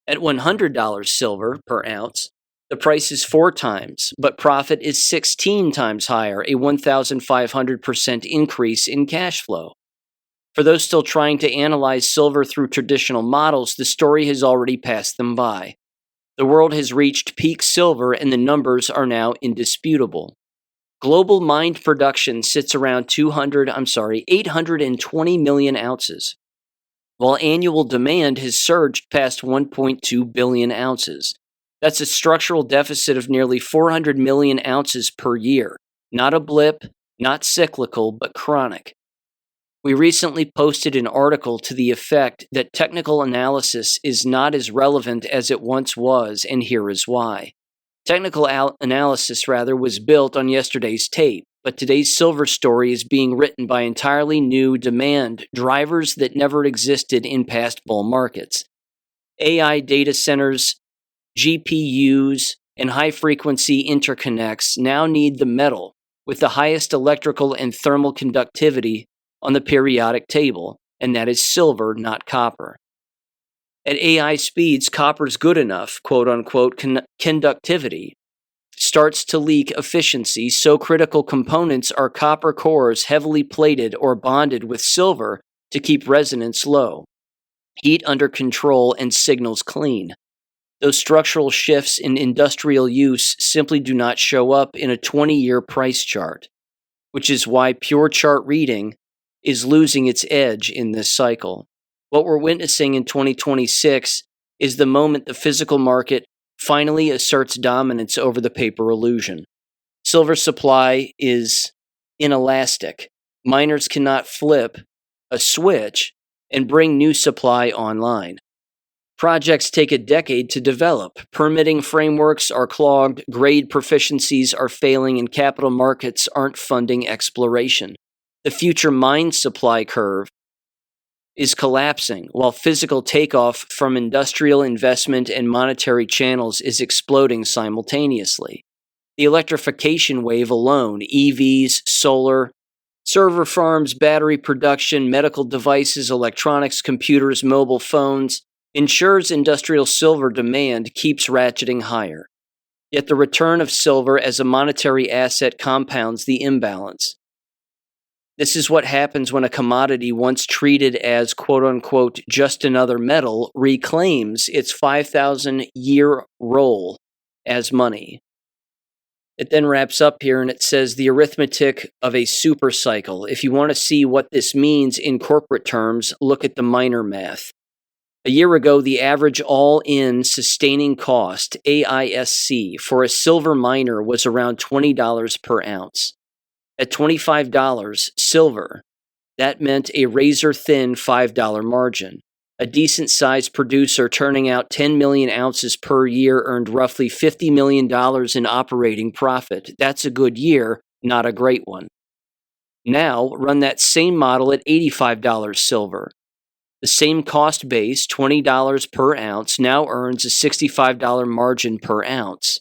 At $100 silver per ounce, the price is 4 times, but profit is 16 times higher, a 1,500% increase in cash flow. For those still trying to analyze silver through traditional models, the story has already passed them by. The world has reached peak silver, and the numbers are now indisputable. Global mined production sits around 820 million ounces, while annual demand has surged past 1.2 billion ounces. That's a structural deficit of nearly 400 million ounces per year. Not a blip, not cyclical, but chronic. We recently posted an article to the effect that technical analysis is not as relevant as it once was, and here is why. Technical analysis, was built on yesterday's tape, but today's silver story is being written by entirely new demand drivers that never existed in past bull markets. AI data centers, GPUs, and high-frequency interconnects now need the metal with the highest electrical and thermal conductivity on the periodic table, and that is silver, not copper. At AI speeds, copper's good enough, quote-unquote, conductivity starts to leak efficiency, so critical components are copper cores heavily plated or bonded with silver to keep resonance low, heat under control, and signals clean. Those structural shifts in industrial use simply do not show up in a 20-year price chart, which is why pure chart reading is losing its edge in this cycle. What we're witnessing in 2026 is the moment the physical market finally asserts dominance over the paper illusion. Silver supply is inelastic. Miners cannot flip a switch and bring new supply online. Projects take a decade to develop. Permitting frameworks are clogged, grade proficiencies are failing, and capital markets aren't funding exploration. The future mine supply curve is collapsing, while physical takeoff from industrial investment and monetary channels is exploding simultaneously. The electrification wave alone, EVs, solar, server farms, battery production, medical devices, electronics, computers, mobile phones, ensures industrial silver demand keeps ratcheting higher. Yet the return of silver as a monetary asset compounds the imbalance. This is what happens when a commodity once treated as quote-unquote just another metal reclaims its 5,000-year role as money. It then wraps up here and it says the arithmetic of a super cycle. If you want to see what this means in corporate terms, look at the miner math. A year ago, the average all-in sustaining cost, AISC, for a silver miner was around $20 per ounce. At $25 silver, that meant a razor-thin $5 margin. A decent-sized producer turning out 10 million ounces per year earned roughly $50 million in operating profit. That's a good year, not a great one. Now, run that same model at $85 silver. The same cost base, $20 per ounce, now earns a $65 margin per ounce.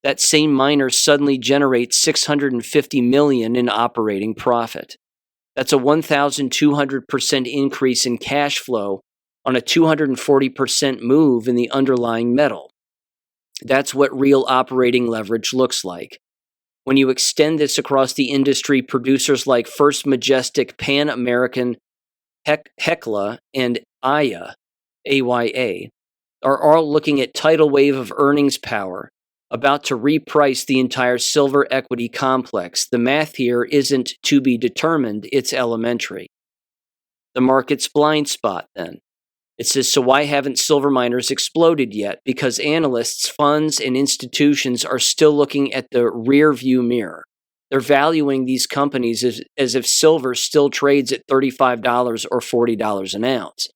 That same miner suddenly generates $650 million in operating profit. That's a 1,200% increase in cash flow on a 240% move in the underlying metal. That's what real operating leverage looks like. When you extend this across the industry, producers like First Majestic, Pan American, Hecla, and AYA, are all looking at tidal wave of earnings power, about to reprice the entire silver equity complex. The math here isn't to be determined, it's elementary. The market's blind spot, then. It says, so why haven't silver miners exploded yet? Because analysts, funds, and institutions are still looking at the rear view mirror. They're valuing these companies as if silver still trades at $35 or $40 an ounce.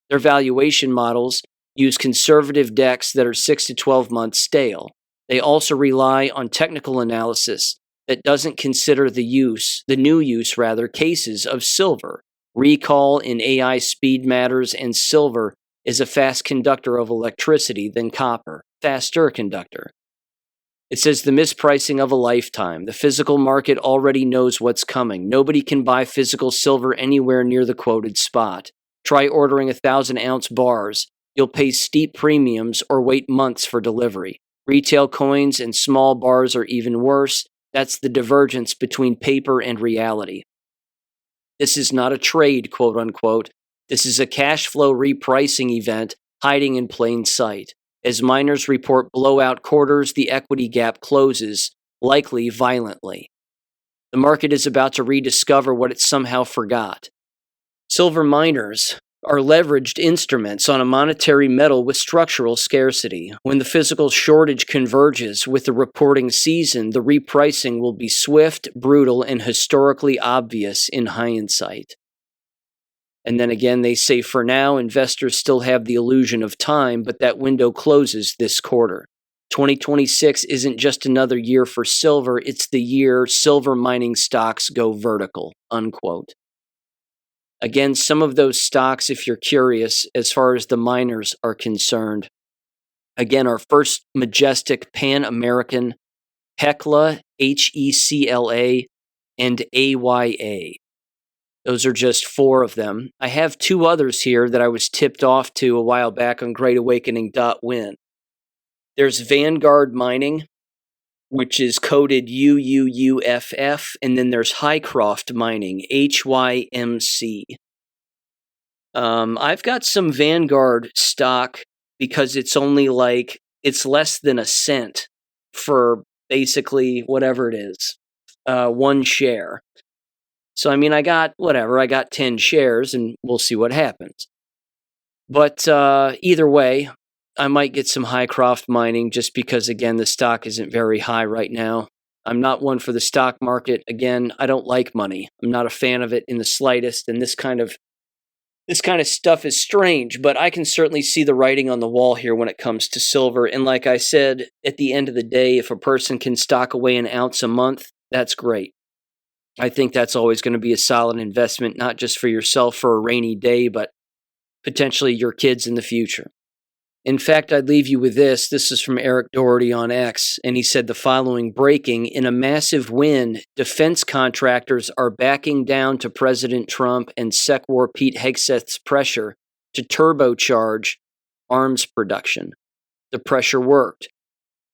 Their valuation models use conservative decks that are 6 to 12 months stale. They also rely on technical analysis that doesn't consider the new use cases of silver. Recall in AI speed matters, and silver is a fast conductor of electricity than copper, faster conductor. It says the mispricing of a lifetime. The physical market already knows what's coming. Nobody can buy physical silver anywhere near the quoted spot. Try ordering 1,000-ounce bars. You'll pay steep premiums or wait months for delivery. Retail coins and small bars are even worse. That's the divergence between paper and reality. This is not a trade, quote unquote. This is a cash flow repricing event hiding in plain sight. As miners report blowout quarters, the equity gap closes, likely violently. The market is about to rediscover what it somehow forgot. Silver miners are leveraged instruments on a monetary metal with structural scarcity. When the physical shortage converges with the reporting season, the repricing will be swift, brutal, and historically obvious in hindsight. And then again, they say for now, investors still have the illusion of time, but that window closes this quarter. 2026 isn't just another year for silver, it's the year silver mining stocks go vertical, unquote. Again, some of those stocks, if you're curious, as far as the miners are concerned, again, are First Majestic, Pan American, Hecla, HECLA, and AYA. Those are just 4 of them. I have 2 others here that I was tipped off to a while back on GreatAwakening.win. There's Vanguard Mining, which is coded UUUFF, and then there's Hycroft Mining, HYMC. I've got some Vanguard stock because it's only it's less than a cent for basically whatever it is, 1 share. So, I got 10 shares and we'll see what happens. But either way, I might get some Hycroft Mining just because, again, the stock isn't very high right now. I'm not one for the stock market. Again, I don't like money. I'm not a fan of it in the slightest, and this kind of stuff is strange, but I can certainly see the writing on the wall here when it comes to silver. And like I said, at the end of the day, if a person can stock away an ounce a month, that's great. I think that's always going to be a solid investment, not just for yourself for a rainy day, but potentially your kids in the future. In fact, I'd leave you with this. This is from Eric Doherty on X, and he said the following: breaking, in a massive win, defense contractors are backing down to President Trump and SecWar Pete Hegseth's pressure to turbocharge arms production. The pressure worked.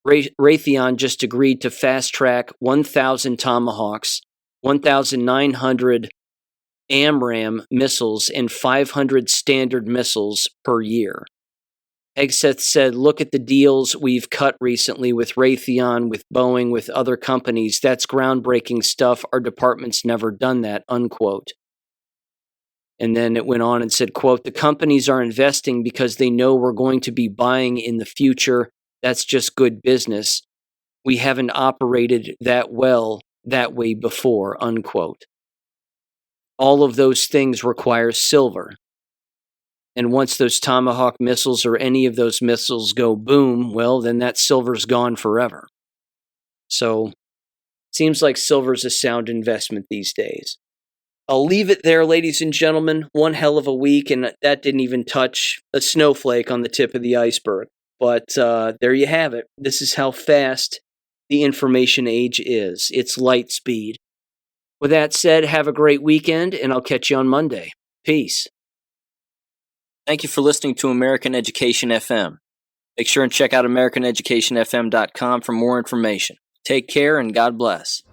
Raytheon just agreed to fast-track 1,000 Tomahawks, 1,900 AMRAAM missiles, and 500 Standard missiles per year. Hegseth said, look at the deals we've cut recently with Raytheon, with Boeing, with other companies. That's groundbreaking stuff. Our department's never done that, unquote. And then it went on and said, quote, the companies are investing because they know we're going to be buying in the future. That's just good business. We haven't operated that way before, unquote. All of those things require silver. And once those Tomahawk missiles or any of those missiles go boom, well, then that silver's gone forever. So, seems like silver's a sound investment these days. I'll leave it there, ladies and gentlemen. One hell of a week, and that didn't even touch a snowflake on the tip of the iceberg. But there you have it. This is how fast the information age is. It's light speed. With that said, have a great weekend, and I'll catch you on Monday. Peace. Thank you for listening to American Education FM. Make sure and check out AmericanEducationFM.com for more information. Take care and God bless.